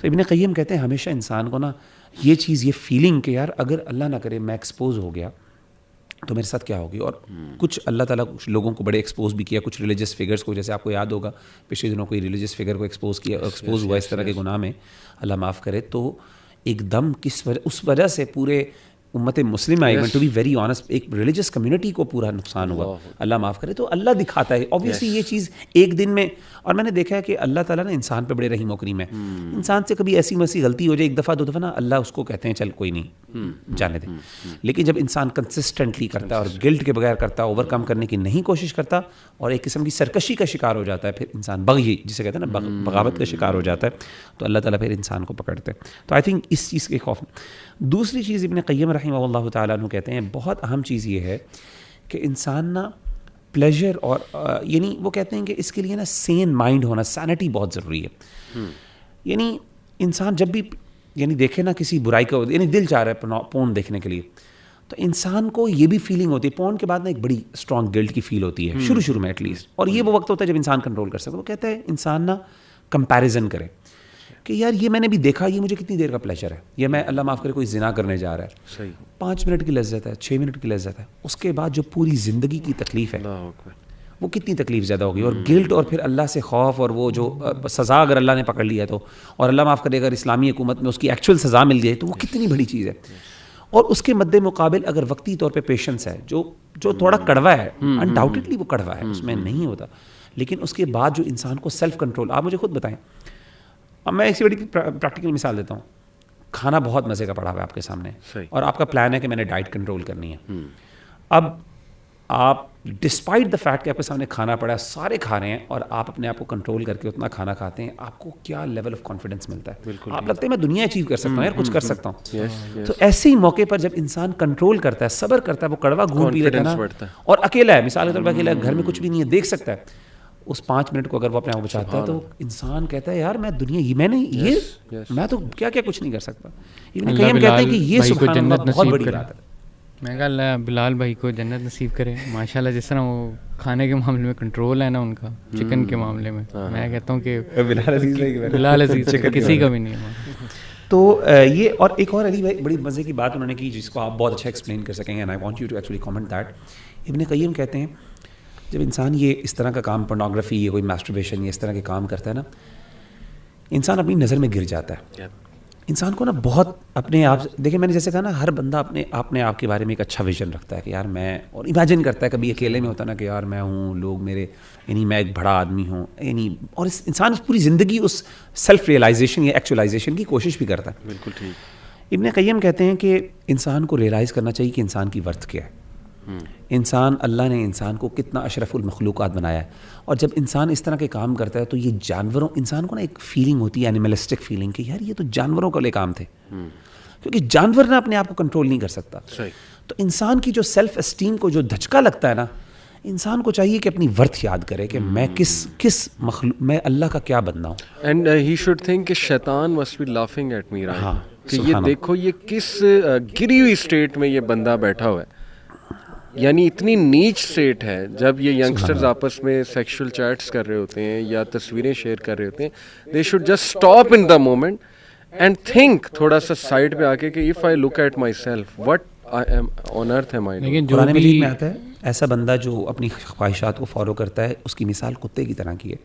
تو ابن قیم کہتے ہیں ہمیشہ انسان کو نا یہ چیز, یہ فیلنگ کہ یار اگر اللہ نہ کرے میں ایکسپوز ہو گیا تو میرے ساتھ کیا ہوگی. اور کچھ اللہ تعالیٰ کچھ لوگوں کو بڑے ایکسپوز بھی کیا, کچھ ریلیجس فگرس کو, جیسے آپ کو یاد ہوگا پچھلے دنوں کوئی ریلیجس فگر کو ایکسپوز ہوا اس طرح کے گناہ میں, اللہ معاف کرے, تو ایک دم اس وجہ سے پورے امت مسلم even to be very honest ایک ریلیجس کمیونٹی کو پورا نقصان ہوا, اللہ معاف کرے. تو اللہ دکھاتا ہے اوبویسلی یہ چیز ایک دن میں, اور میں نے دیکھا ہے کہ اللہ تعالیٰ نا انسان پہ بڑے رحیم و کریم ہے. انسان سے کبھی ایسی میسی غلطی ہو جائے ایک دفعہ دو دفعہ نا, اللہ اس کو کہتے ہیں چل کوئی نہیں جانے دیں. لیکن جب انسان کنسسٹنٹلی کرتا ہے اور گلٹ کے بغیر کرتا ہے, اوور کم کرنے کی نہیں کوشش کرتا, اور ایک قسم کی سرکشی کا شکار ہو جاتا ہے, پھر انسان بغی جسے کہتے ہیں نا بغاوت کا شکار ہو جاتا ہے, تو اللہ تعالیٰ پھر انسان کو پکڑتے ہیں. تو آئی تھنک اس چیز کے خوف. دوسری چیز ابن قیم رحمہ اللہ تعالیٰ عنہ کہتے ہیں بہت اہم چیز یہ ہے کہ انسان نا پلیجر, اور یعنی وہ کہتے ہیں کہ اس کے لیے نا سین مائنڈ ہونا, سینٹی بہت ضروری ہے. یعنی انسان جب بھی یعنی دیکھے نا کسی برائی کا, یعنی دل چاہ رہا ہے پورن دیکھنے کے لیے, تو انسان کو یہ بھی فیلنگ ہوتی ہے پورن کے بعد نا ایک بڑی اسٹرانگ گلٹ کی فیل ہوتی ہے شروع میں ایٹ لیسٹ, اور یہ وہ وقت ہوتا ہے جب انسان کنٹرول کر سکتا ہے. وہ کہتا ہے انسان نا کمپیریزن کرے کہ یار یہ میں نے بھی دیکھا, یہ مجھے کتنی دیر کا پلیجر ہے, یہ میں اللہ معاف کرے کوئی زنا کرنے جا رہا ہے, صحیح 5 منٹ کی لذت ہے, 6 منٹ کی لذت ہے, اس کے بعد جو پوری زندگی کی تکلیف ہے وہ کتنی تکلیف زیادہ ہوگی, اور گلٹ اور پھر اللہ سے خوف, اور وہ جو سزا اگر اللہ نے پکڑ لیا تو, اور اللہ معاف کرے اگر اسلامی حکومت میں اس کی ایکچوئل سزا مل جائے تو وہ کتنی بڑی چیز ہے. اور اس کے مد مقابل اگر وقتی طور پہ پیشنس ہے جو تھوڑا کڑوا ہے, انڈاؤٹڈلی وہ کڑوا ہے, اس میں نہیں ہوتا, لیکن اس کے بعد جو انسان کو سیلف کنٹرول, آپ مجھے خود بتائیں, اب میں ایسی بڑی پریکٹیکل مثال دیتا ہوں, کھانا بہت مزے کا پڑا ہوا ہے آپ کے سامنے, اور آپ کا پلان ہے کہ میں نے ڈائٹ کنٹرول کرنی ہے. اب آپ ڈسپائٹ دا فیکٹ کہ آپ کے سامنے کھانا پڑا ہے, سارے کھا رہے ہیں, اور آپ اپنے آپ کو کنٹرول کر کے اتنا کھانا کھاتے ہیں, آپ کو کیا لیول آف کانفیڈنس ملتا ہے, آپ لگتا ہے میں دنیا اچیو کر سکتا ہوں, یار کچھ کر سکتا ہوں. تو ایسے ہی موقع پر جب انسان کنٹرول کرتا ہے, صبر کرتا ہے, وہ کڑوا گھون پی لیتا ہے نا, اور اکیلا ہے, مثال کے طور پر اکیلا ہے, گھر میں کچھ بھی نہیں ہے, دیکھ سکتا ہے, اس 5 منٹ کو اگر وہ اپنے آپ کو بچاتا ہے تو انسان کہتا ہے یار میں دنیا میں نے میں تو کیا کچھ نہیں کر سکتا. ابن قیم کہتے ہیں کہ یہ سبحان اللہ بہت بڑی بات ہے. میں کہا اللہ بلال بھائی کو جنت نصیب کرے ماشاء اللہ, جس طرح وہ کھانے کے معاملے میں کنٹرول ہے نا ان کا, چکن کے معاملے میں میں کہتا ہوں کہ بلال عزیز کسی کا بھی نہیں ہے. تو یہ, اور ایک اور علی بھائی بڑی مزے کی بات انہوں نے کی جس کو آپ بہت اچھا ایکسپلین کر سکیں گے, and I want you to actually comment that. Ibn Qayyim کہتے ہیں جب انسان یہ اس طرح کا کام, پورنوگرافی, یہ کوئی میسٹربیشن, یہ اس طرح کے کام کرتا ہے نا, انسان اپنی نظر میں گر جاتا ہے. انسان کو نا بہت اپنے آپ, دیکھیں میں نے جیسے کہا نا, ہر بندہ اپنے آپ کے بارے میں ایک اچھا ویژن رکھتا ہے کہ یار میں, اور امیجن کرتا ہے کبھی اکیلے میں ہوتا نا کہ یار میں ہوں, لوگ میرے, یعنی میں ایک بڑا آدمی ہوں, یعنی, اور انسان پوری زندگی اس سیلف ریئلائزیشن یا ایکچولائزیشن کی کوشش بھی کرتا ہے. بالکل ٹھیک. ابن قیم کہتے ہیں کہ انسان کو ریئلائز کرنا چاہیے کہ انسان کی ورتھ کیا ہے, انسان, اللہ نے انسان کو کتنا اشرف المخلوقات بنایا ہے, اور جب انسان اس طرح کے کام کرتا ہے تو یہ جانوروں, انسان کو نا ایک فیلنگ ہوتی ہے, اینیملسٹک فیلنگ, کہ یار یہ تو جانوروں کا لے کام تھے, کیونکہ جانور نہ اپنے آپ کو کنٹرول نہیں کر سکتا. تو انسان کی جو سیلف اسٹیم کو جو دھچکا لگتا ہے نا, انسان کو چاہیے کہ اپنی ورتھ یاد کرے کہ میں کس مخلوق, میں اللہ کا کیا بندہ ہوں. اینڈ ہی شوڈ تھنک کہ شیطان must be laughing at me right, کہ یہ دیکھو یہ کس گری ہوئی اسٹیٹ میں یہ بندہ بیٹھا ہوا ہے, یعنی اتنی نیچ اسٹیٹ ہے. جب یہ ینگسٹرز آپس میں سیکشول چیٹس کر رہے ہوتے ہیں یا تصویریں شیئر کر رہے ہوتے ہیں, they should just stop in the moment and think تھوڑا سا سائڈ پہ آ کے کہ if I look at myself what I am on earth am I. لیکن قرآن مجید میں آتا ہے ایسا بندہ جو اپنی خواہشات کو فالو کرتا ہے, اس کی مثال کتے کی طرح کی ہے.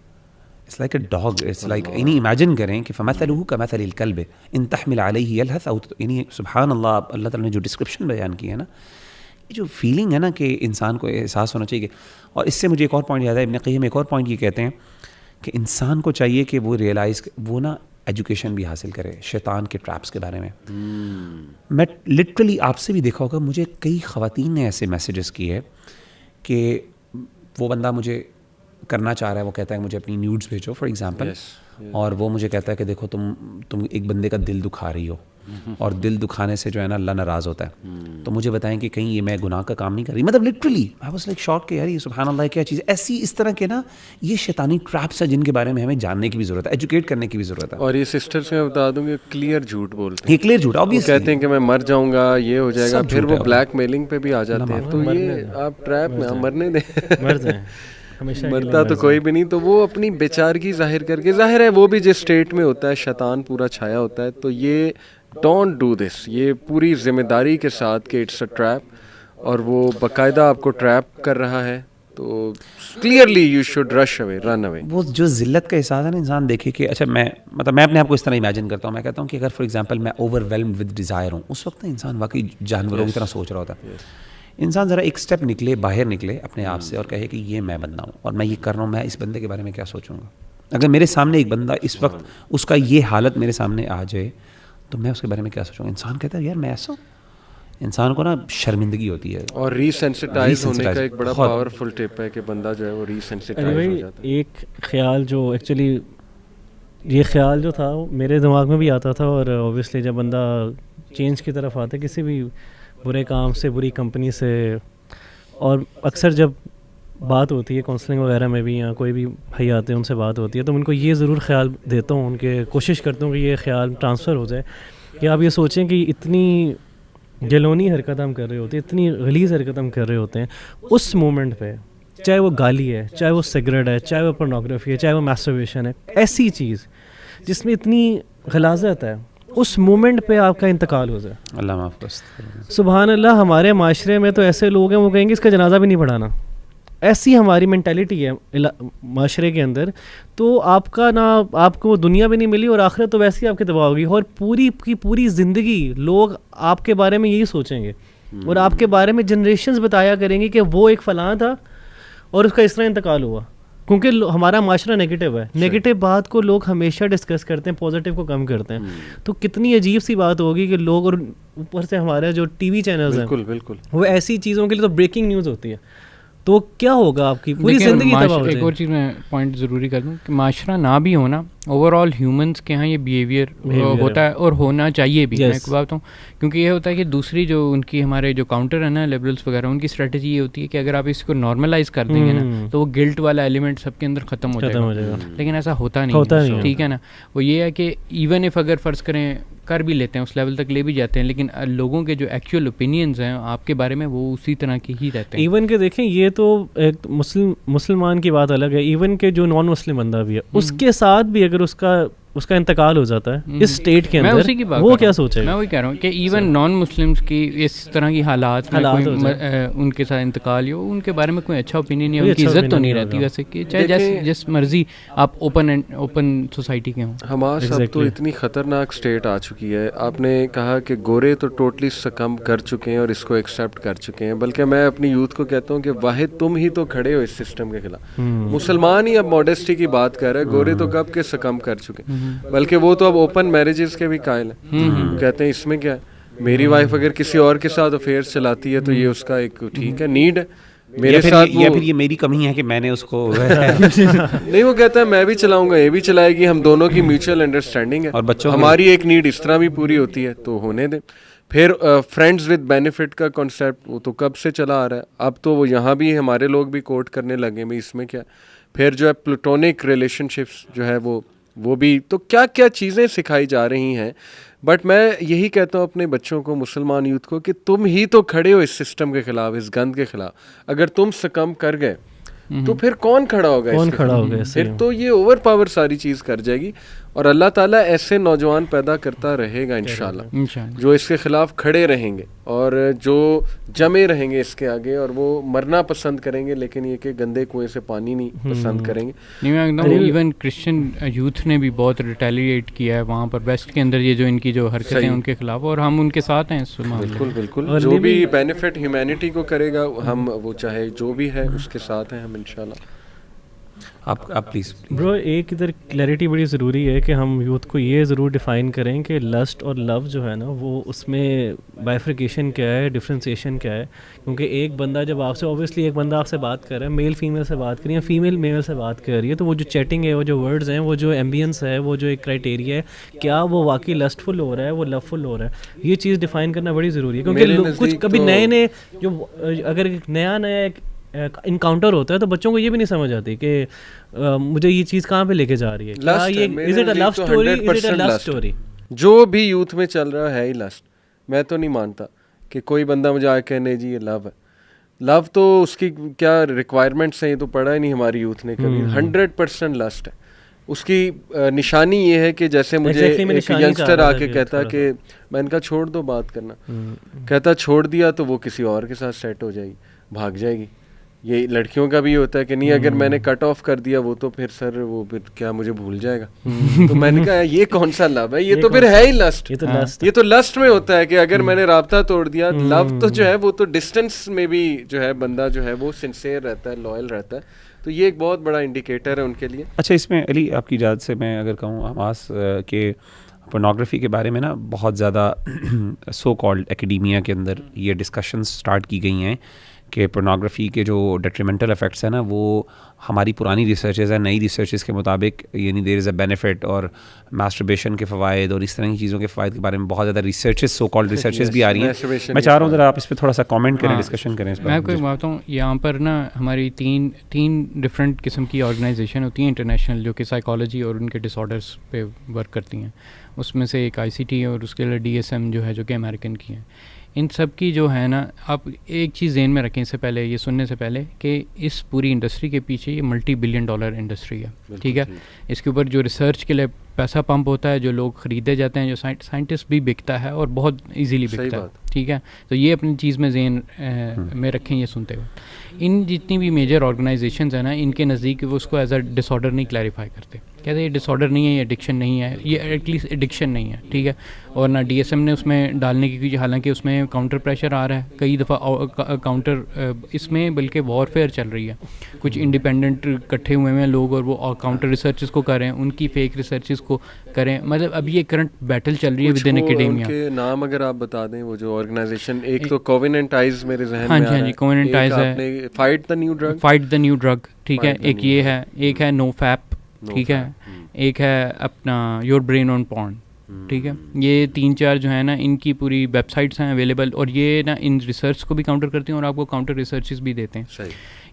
It's like a dog. It's like, یعنی امیجن کریں کہ فَمَثَلُهُ كَمَثَلِ الْكَلْبِ إِن تَحْمِلْ عَلَيْهِ يَلْهَثْ أَوْ, یعنی سبحان اللہ, اللہ تعالیٰ نے جو ڈسکرپشن بیان کی ہے نا, یہ جو فیلنگ ہے نا کہ انسان کو احساس ہونا چاہیے. اور اس سے مجھے ایک اور پوائنٹ یاد ہے, ابن قیم ایک اور پوائنٹ یہ کہتے ہیں کہ انسان کو چاہیے کہ وہ ریئلائز, وہ نا ایجوکیشن بھی حاصل کرے شیطان کے ٹریپس کے بارے میں. میں لٹرلی آپ سے بھی دیکھا ہوگا, مجھے کئی خواتین نے ایسے میسیجز کیے کہ وہ بندہ مجھے کرنا چاہ رہا ہے, وہ کہتا ہے مجھے اپنی نیوڈز بھیجو فار ایگزامپل, اور وہ مجھے کہتا ہے کہ دیکھو تم ایک بندے کا دل دکھا رہی ہو, اور دل دکھانے سے جو ہے نا اللہ ناراض ہوتا ہے, تو مجھے بتائیں کہ کہیں یہ میں گناہ کا کام نہیں کر رہی. مطلب لٹرلی آئی واز لائک شاک کہ یار یہ سبحان اللہ کیا چیز ہے. ایسی اس طرح کے نا یہ شیطانی ٹریپس ہیں جن کے بارے میں ہمیں جاننے کی بھی ضرورت ہے, ایجوکیٹ کرنے کی بھی ضرورت ہے. اور یہ سسٹرس میں بتا دوں کہ کلیئر جھوٹ بولتے ہیں, یہ کلیئر جھوٹ, obviously کہتے ہیں کہ میں مر جاؤں گا, یہ ہو جائے گا, پھر وہ بلیک میلنگ پہ بھی آ جاتے ہیں. تو یہ آپ ٹریپ میں مرنے دیں, مرتا تو کوئی بھی نہیں. تو وہ اپنی بیچارگی ظاہر کر کے, ظاہر ہے وہ بھی جس اسٹیٹ میں ہوتا ہے شیطان پورا چھایا ہوتا ہے, تو یہ ڈونٹ ڈو دس, یہ پوری ذمہ داری کے ساتھ کہ اٹس اے ٹریپ, اور وہ باقاعدہ آپ کو ٹریپ کر رہا ہے, تو کلیئرلی یو شوڈ رش اوے, رن اوے. وہ جو ذلت کا احساس ہے نا, انسان دیکھے کہ اچھا میں اپنے آپ کو اس طرح امیجن کرتا ہوں, میں کہتا ہوں کہ اگر فار ایگزامپل میں اوور ویلمڈ ود ڈیزائر ہوں, اس وقت انسان واقعی جانوروں کی طرح سوچ رہا ہوتا ہے. انسان ذرا ایک اسٹیپ نکلے, باہر نکلے اپنے آپ سے, اور کہے کہ یہ میں بندہ ہوں اور میں یہ کر رہا ہوں, میں اس بندے کے بارے میں کیا سوچوں گا. اگر میرے سامنے ایک بندہ اس وقت اس کا یہ حالت میرے سامنے آ جائے تو میں اس کے بارے میں کیا سوچوں گا. انسان کہتا ہے یار میں ایسا ہوں, انسان کو نا شرمندگی ہوتی ہے. اور ری سینسٹائز ہونے کا ایک بڑا پاورفل ٹپ ہے کہ بندہ جو ہے وہ ری سینسٹائز ہو جاتا ہے. ایک خیال جو ایکچولی یہ خیال جو تھا میرے دماغ میں بھی آتا تھا, اور اوبیسلی جب بندہ چینج کی طرف آتا ہے کسی بھی برے کام سے, بری کمپنی سے, اور اکثر جب بات ہوتی ہے کاؤنسلنگ وغیرہ میں بھی, یا کوئی بھی بھائی آتے ہیں ان سے بات ہوتی ہے, تو ان کو یہ ضرور خیال دیتا ہوں, ان کے کوشش کرتا ہوں کہ یہ خیال ٹرانسفر ہو جائے کہ آپ یہ سوچیں کہ اتنی گلونی حرکت ہم کر رہے ہوتے ہیں, اتنی غلیظ حرکت ہم کر رہے ہوتے ہیں اس مومنٹ پہ, چاہے وہ گالی ہے, چاہے وہ سگریٹ ہے, چاہے وہ پورنوگرافی ہے, چاہے وہ میسٹربیشن ہے, ایسی چیز جس میں اتنی غلاظت ہے, اس مومنٹ پہ آپ کا انتقال ہو جائے, اللہ معاف کرے. سبحان اللہ. ہمارے معاشرے میں تو ایسے لوگ ہیں وہ کہیں گے اس کا جنازہ بھی نہیں پڑھانا, ایسی ہماری مینٹیلٹی ہے معاشرے کے اندر. تو آپ کا نہ آپ کو دنیا بھی نہیں ملی اور آخرت تو ویسے ہی آپ کی تباہ ہوگی, اور پوری کی پوری زندگی لوگ آپ کے بارے میں یہی سوچیں گے اور آپ کے بارے میں جنریشنز بتایا کریں گے کہ وہ ایک فلاں تھا اور اس کا اس طرح انتقال ہوا, کیونکہ ہمارا معاشرہ نگیٹو ہے. نگیٹو بات کو لوگ ہمیشہ ڈسکس کرتے ہیں, پازیٹیو کو کم کرتے ہیں. تو کتنی عجیب سی بات ہوگی کہ لوگ, اور اوپر سے ہمارے جو ٹی وی چینلز ہیں بالکل وہ ایسی چیزوں کے لیے تو بریکنگ نیوز ہوتی ہے, تو کیا ہوگا آپ کی پوری زندگی تباہ ہو جائے. ایک اور چیز میں پوائنٹ ضروری کر دوں کہ معاشرہ نہ بھی ہونا, اوور آل ہیومنس کے ہاں یہ بیہیویئر ہوتا ہے اور ہونا چاہیے بھی. میں بات ہوں کیونکہ یہ ہوتا ہے کہ دوسری جو ان کی ہمارے جو کاؤنٹر ہیں نا لبرلس وغیرہ, ان کی اسٹریٹجی یہ ہوتی ہے کہ اگر آپ اس کو نارملائز کر دیں گے نا تو وہ گلٹ والا ایلیمنٹ سب کے اندر ختم ہو جائے گا. لیکن ایسا ہوتا نہیں, ٹھیک ہے نا. وہ یہ ہے کہ ایون اف اگر فرض کریں کر بھی لیتے ہیں, اس لیول تک لے بھی جاتے ہیں, لیکن لوگوں کے جو ایکچوئل اوپینینز ہیں آپ کے بارے میں وہ اسی طرح کی ہی رہتے ہیں. ایون کہ دیکھیں یہ تو ایک مسلمان کی بات الگ ہے, ایون کہ جو نان مسلم بندہ بھی ہے اس کے ساتھ بھی اگر اس کا انتقال ہو جاتا ہے اس اسٹیٹ کے اندر, وہ کیا سوچے. میں وہی کہہ رہا ہوں کہ ایون نان مسلمس کی اس طرح کی حالات ان کے ساتھ انتقال ہو, ان کے بارے میں کوئی اچھا اوپینین یا ان کی عزت تو نہیں رہتی ویسے, کہ چاہے جس مرضی آپ اوپن سوسائٹی کے ہوں. ہمارا سب تو اتنی خطرناک اسٹیٹ آ چکی ہے. آپ نے کہا کہ گورے تو ٹوٹلی سکم کر چکے ہیں اور اس کو ایکسیپٹ کر چکے ہیں, بلکہ میں اپنی یوتھ کو کہتا ہوں کہ واحد تم ہی تو کھڑے ہو اس سسٹم کے خلاف. مسلمان ہی اب ماڈیسٹی کی بات کر رہے ہیں, گورے تو کب کے سکم کر چکے, بلکہ وہ تو اب اوپن میرجز کے بھی قائل ہیں. کہتے ہیں اس میں کیا ہے, میری وائف اگر کسی اور کے ساتھ افیئرس چلاتی ہے تو یہ اس کا ایک ٹھیک ہے نیڈ ہے, میرے ساتھ, یا پھر یہ میری کمی ہے کہ میں نے اس کو نہیں, وہ کہتا ہے میں بھی چلاؤں گا, یہ بھی چلائے گی, ہم دونوں کی میوچل انڈرسٹینڈنگ ہے, اور بچوں ہماری ایک نیڈ اس طرح بھی پوری ہوتی ہے تو ہونے دیں. پھر فرینڈز ود بینیفٹ کا کانسیپٹ وہ تو کب سے چلا آ رہا ہے, اب تو وہ یہاں بھی ہمارے لوگ بھی کوٹ کرنے لگے میں, اس میں کیا. پھر جو ہے پلوٹونک ریلیشن شپس جو ہے وہ بھی, تو کیا کیا چیزیں سکھائی جا رہی ہیں. بٹ میں یہی کہتا ہوں اپنے بچوں کو, مسلمان یوتھ کو, کہ تم ہی تو کھڑے ہو اس سسٹم کے خلاف, اس گند کے خلاف. اگر تم سکم کر گئے تو پھر کون کھڑا ہوگا, پھر تو یہ اوور پاور ساری چیز کر جائے گی. اور اللہ تعالیٰ ایسے نوجوان پیدا کرتا رہے گا انشاءاللہ, جو اس کے خلاف کھڑے رہیں گے اور جو جمے رہیں گے اس کے آگے, اور وہ مرنا پسند کریں گے, لیکن یہ کہ گندے کنویں سے پانی نہیں پسند کریں گے. ایون کرسچن یوتھ نے بھی بہت ریٹیلیٹ کیا ہے وہاں پر ویسٹ کے اندر, یہ جو ان کی جو حرکتیں ہیں ان کے خلاف, اور ہم ان کے ساتھ ہیں. بالکل جو بھی بینیفٹ ہیومینٹی کو کرے گا ہم, وہ چاہے جو بھی ہے اس کے ساتھ ہیں ہم انشاءاللہ. آپ پلیز برو, ایک ادھر کلیئرٹی بڑی ضروری ہے کہ ہم یوتھ کو یہ ضرور ڈیفائن کریں کہ لسٹ اور لو جو ہے نا, وہ اس میں بائفرکیشن کیا ہے, ڈفرینسیشن کیا ہے. کیونکہ ایک بندہ جب آپ سے, اوبویسلی ایک بندہ آپ سے بات کر رہا ہے, میل فیمیل سے بات کر رہی ہے, فیمیل میل سے بات کر رہی ہے, تو وہ جو چیٹنگ ہے, وہ جو ورڈز ہیں, وہ جو ایمبینس ہے, وہ جو ایک کرائٹیریا ہے, کیا وہ واقعی لسٹ فل ہو رہا ہے, وہ لو فل ہو رہا ہے, یہ چیز ڈیفائن کرنا بڑی ضروری ہے. کیونکہ کچھ کبھی نئے جو اگر نیا انکاؤنٹر ہوتا ہے تو بچوں کو یہ بھی نہیں سمجھ آتی کہ مجھے یہ چیز کہاں پہ لے کے جا رہی ہے. جو بھی یوتھ میں چل رہا ہے ہی لسٹ. میں تو نہیں مانتا کہ کوئی بندہ مجھے آ کے کہنے جی یہ لو ہے. لو تو اس کی کیا ریکوائرمنٹس ہیں یہ تو پڑھا ہی نہیں ہماری یوتھ نے کبھی. 100% لسٹ ہے. اس کی نشانی یہ ہے کہ جیسے مجھے ایک ینگسٹر آ کے کہتا کہ میں نے کہا چھوڑ دو بات کرنا, کہتا چھوڑ دیا تو وہ کسی اور کے ساتھ سیٹ ہو جائے گی, بھاگ جائے گی. یہ لڑکیوں کا بھی ہوتا ہے کہ نہیں اگر میں نے کٹ آف کر دیا وہ تو پھر سر وہ پھر کیا مجھے بھول جائے گا. تو میں نے کہا یہ کون سا لو ہے, یہ تو پھر ہے ہی لسٹ. یہ تو لسٹ میں ہوتا ہے کہ اگر میں نے رابطہ توڑ دیا. لو تو جو ہے وہ تو ڈسٹینس میں بھی جو ہے بندہ جو ہے وہ سنسیئر رہتا ہے, لوئل رہتا ہے. تو یہ ایک بہت بڑا انڈیکیٹر ہے ان کے لیے. اچھا, اس میں علی آپ کی اجازت سے میں اگر کہوں حماس کہ پورنوگرافی کے بارے میں نا بہت زیادہ سو کالڈ اکیڈیمیا کے اندر یہ ڈسکشنز سٹارٹ کی گئی ہیں کہ پورنوگرافی کے جو ڈیٹریمنٹل افیکٹس ہیں نا وہ ہماری پرانی ریسرچز ہیں, نئی ریسرچز کے مطابق یعنی دیر از اے بینیفٹ, اور ماسٹربیشن کے فوائد اور اس طرح کی چیزوں کے فوائد کے بارے میں بہت زیادہ ریسرچز سو کالڈ ریسرچز بھی آ رہی ہیں. میں چاہ رہا ہوں ذرا آپ اس پہ تھوڑا سا کامنٹ کریں, ڈسکشن کریں اس پر. میں آپ کو بتاتا ہوں, یہاں پر نا ہماری تین ڈفرینٹ قسم کی آرگنائزیشن ہوتی ہیں انٹرنیشنل, جو کہ سائیکالوجی اور ان کے ڈس آرڈرس پہ ورک کرتی ہیں. اس میں سے ایک ICT ہے اور اس کے علاوہ DSM جو ہے جو کہ امریکن کی ہیں. ان سب کی جو ہے نا, آپ ایک چیز ذہن میں رکھیں اس سے پہلے, یہ سننے سے پہلے, کہ اس پوری انڈسٹری کے پیچھے یہ $multi-billion انڈسٹری ہے, ٹھیک ہے. اس کے اوپر جو ریسرچ کے لیے پیسہ پمپ ہوتا ہے, جو لوگ خریدے جاتے ہیں, جو سائنٹسٹ بھی بکتا ہے اور بہت ایزیلی بکتا ہے, ٹھیک ہے. تو یہ اپنی چیز میں ذہن میں رکھیں یہ سنتے ہوئے. ان جتنی بھی میجر آرگنائزیشنز ہیں نا, ان کے نزدیک وہ اس کو ایز اے ڈس آرڈر نہیں کلیریفائی کرتے, کہتے ہیں یہ ڈس آرڈر نہیں ہے, یہ ایڈکشن نہیں ہے, یہ ایٹ لیسٹ ایڈکشن نہیں ہے, ٹھیک ہے. اور نہ DSM نے اس میں ڈالنے کی, کیونکہ حالانکہ اس میں کاؤنٹر پریشر آ رہا ہے کئی دفعہ, کاؤنٹر اس میں بلکہ وارفیئر چل رہی ہے. کچھ انڈیپینڈنٹ اکٹھے ہوئے ہیں لوگ اور وہ کاؤنٹر ریسرچز کو کریں, ان کی فیک ریسرچز کو کریں. مطلب اب یہ کرنٹ بیٹل چل رہی ہے ود ان ایکیڈیمیا. کے نام اگر آپ بتا دیں وہ جو آرگنائزیشن, ایک تو کووننٹ آئز میرے ذہن میں, ہاں جی کوونٹ آئز ہے, فائٹ دا نیو ڈرگ, ٹھیک ہے. ایک یہ ہے, ایک ہے نو فیپ, ٹھیک ہے. ایک ہے اپنا یور برین آن پورن, ٹھیک ہے. یہ 3-4 جو ہے نا, ان کی پوری ویب سائٹس ہیں اویلیبل, اور یہ نا ان ریسرچ کو بھی کاؤنٹر کرتی ہیں اور آپ کو کاؤنٹر ریسرچز بھی دیتے ہیں.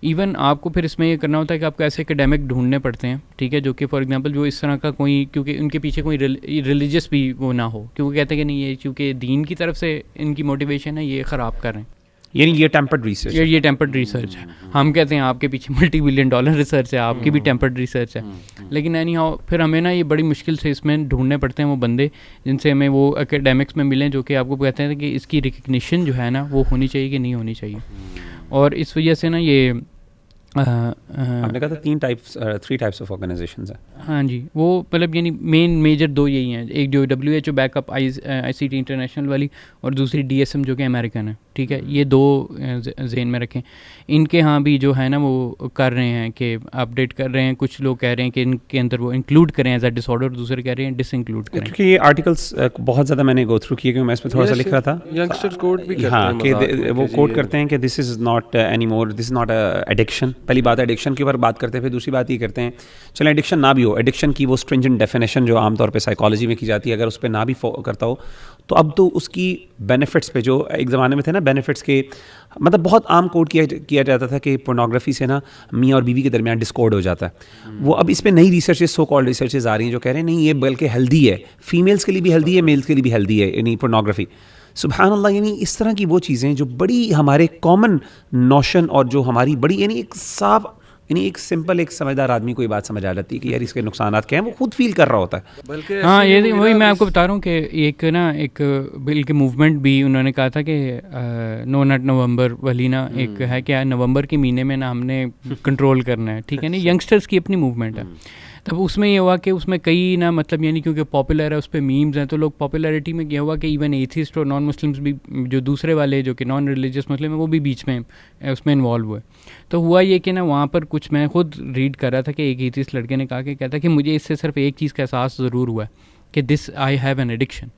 ایون آپ کو پھر اس میں یہ کرنا ہوتا ہے کہ آپ کو ایسے اکیڈیمک ڈھونڈنے پڑتے ہیں, ٹھیک ہے, جو کہ فار ایگزامپل جو اس طرح کا کوئی, کیونکہ ان کے پیچھے کوئی ریلیجس بھی وہ نہ ہو, کیونکہ کہتے ہیں کہ نہیں یہ چونکہ دین کی طرف سے ان کی موٹیویشن ہے, یہ خراب کر رہے ہیں, یعنی یہ ٹیمپرڈ ریسرچ, یہ ٹیمپرڈ ریسرچ ہے. ہم کہتے ہیں آپ کے پیچھے $multi-billion ریسرچ ہے, آپ کی بھی ٹیمپرڈ ریسرچ ہے. لیکن اینی ہاؤ پھر ہمیں نا یہ بڑی مشکل سے اس میں ڈھونڈنے پڑتے ہیں وہ بندے جن سے ہمیں وہ اکیڈیمکس میں ملیں, جو کہ آپ کو کہتے ہیں کہ اس کی ریکگنیشن جو ہے نا وہ ہونی چاہیے کہ نہیں ہونی چاہیے. اور اس وجہ سے نا یہ آپ نے کہا تھا 3 ٹائپس آف آرگنائزیشنز ہیں. ہاں جی, وہ مطلب یعنی مین میجر 2 یہی ہیں, ایک جو WHO back up ICT international والی, اور دوسری DSM جو کہ امریکن ہے, ٹھیک ہے. یہ 2 ذہن میں رکھیں. ان کے ہاں بھی جو ہے نا وہ کر رہے ہیں کہ اپڈیٹ کر رہے ہیں. کچھ لوگ کہہ رہے ہیں کہ ان کے اندر وہ انکلوڈ کریں ایز اے ڈس آرڈر, دوسرے کہہ رہے ہیں ڈس انکلوڈ کریں. کیونکہ یہ آرٹیکلس بہت زیادہ میں نے گو تھرو کیے, کیونکہ میں اس پہ تھوڑا سا لکھ رہا تھا. ینگسٹرز کوٹ بھی کرتے ہیں, کہ وہ کوٹ کرتے ہیں کہ this is not any more, this is not addiction. پہلی بات ایڈکشن کے اوپر بات کرتے ہیں, پھر دوسری بات یہ کرتے ہیں چلیں ایڈکشن نہ بھی ہو, ایڈکشن کی وہ اسٹرنجنٹ ڈیفینیشن جو عام طور پہ سائیکالوجی میں کی جاتی ہے, اگر اس پہ نہ بھی کرتا ہو تو اب تو اس کی بینیفٹس پہ, جو ایک زمانے میں تھے نا بینیفٹس کے, مطلب بہت عام کوٹ کیا جاتا تھا کہ پورنوگرافی سے نا میاں اور بیوی کے درمیان ڈسکارڈ ہو جاتا ہے. وہ اب اس پہ نئی ریسرچز, سو کالڈ ریسرچز آ رہی ہیں جو کہہ رہے ہیں نہیں یہ بلکہ ہیلدی ہے, فیمیلس کے لیے بھی ہیلدی ہے, میلس کے لیے بھی ہیلدی ہے, یعنی پورنوگرافی. سبحان اللہ, یعنی اس طرح کی وہ چیزیں جو بڑی ہمارے کامن نوشن اور جو ہماری بڑی یعنی ایک صاف, یعنی ایک سمپل ایک سمجھدار آدمی کو یہ بات سمجھ آ جاتی ہے کہ یار اس کے نقصانات کیا ہیں, وہ خود فیل کر رہا ہوتا ہے. بلکہ ہاں یہ وہی میں آپ کو بتا رہا ہوں کہ ایک نا ایک بل کے موومنٹ بھی انہوں نے کہا تھا کہ نو نٹ نومبر والی نا ایک ہے کہ نومبر کے مہینے میں نا ہم نے کنٹرول کرنا ہے, ٹھیک ہے نا. ینگسٹرس کی اپنی موومنٹ ہے. تب اس میں یہ ہوا کہ اس میں کئی نا مطلب یعنی کیونکہ پاپولر ہے, اس پہ میمز ہیں, تو لوگ پاپولیرٹی میں یہ ہوا کہ ایون ایتھیسٹ اور نان مسلمس بھی, جو دوسرے والے جو کہ نان ریلیجیس مسلم ہیں, وہ بھی بیچ میں اس میں انوالو ہوئے. تو ہوا یہ کہ نا وہاں پر کچھ میں خود ریڈ کر رہا تھا کہ ایک ایتھیسٹ لڑکے نے کہا کہ کہتا ہے کہ مجھے اس سے صرف ایک چیز کا احساس ضرور ہوا ہے کہ دس آئی ہیو این ایڈکشن,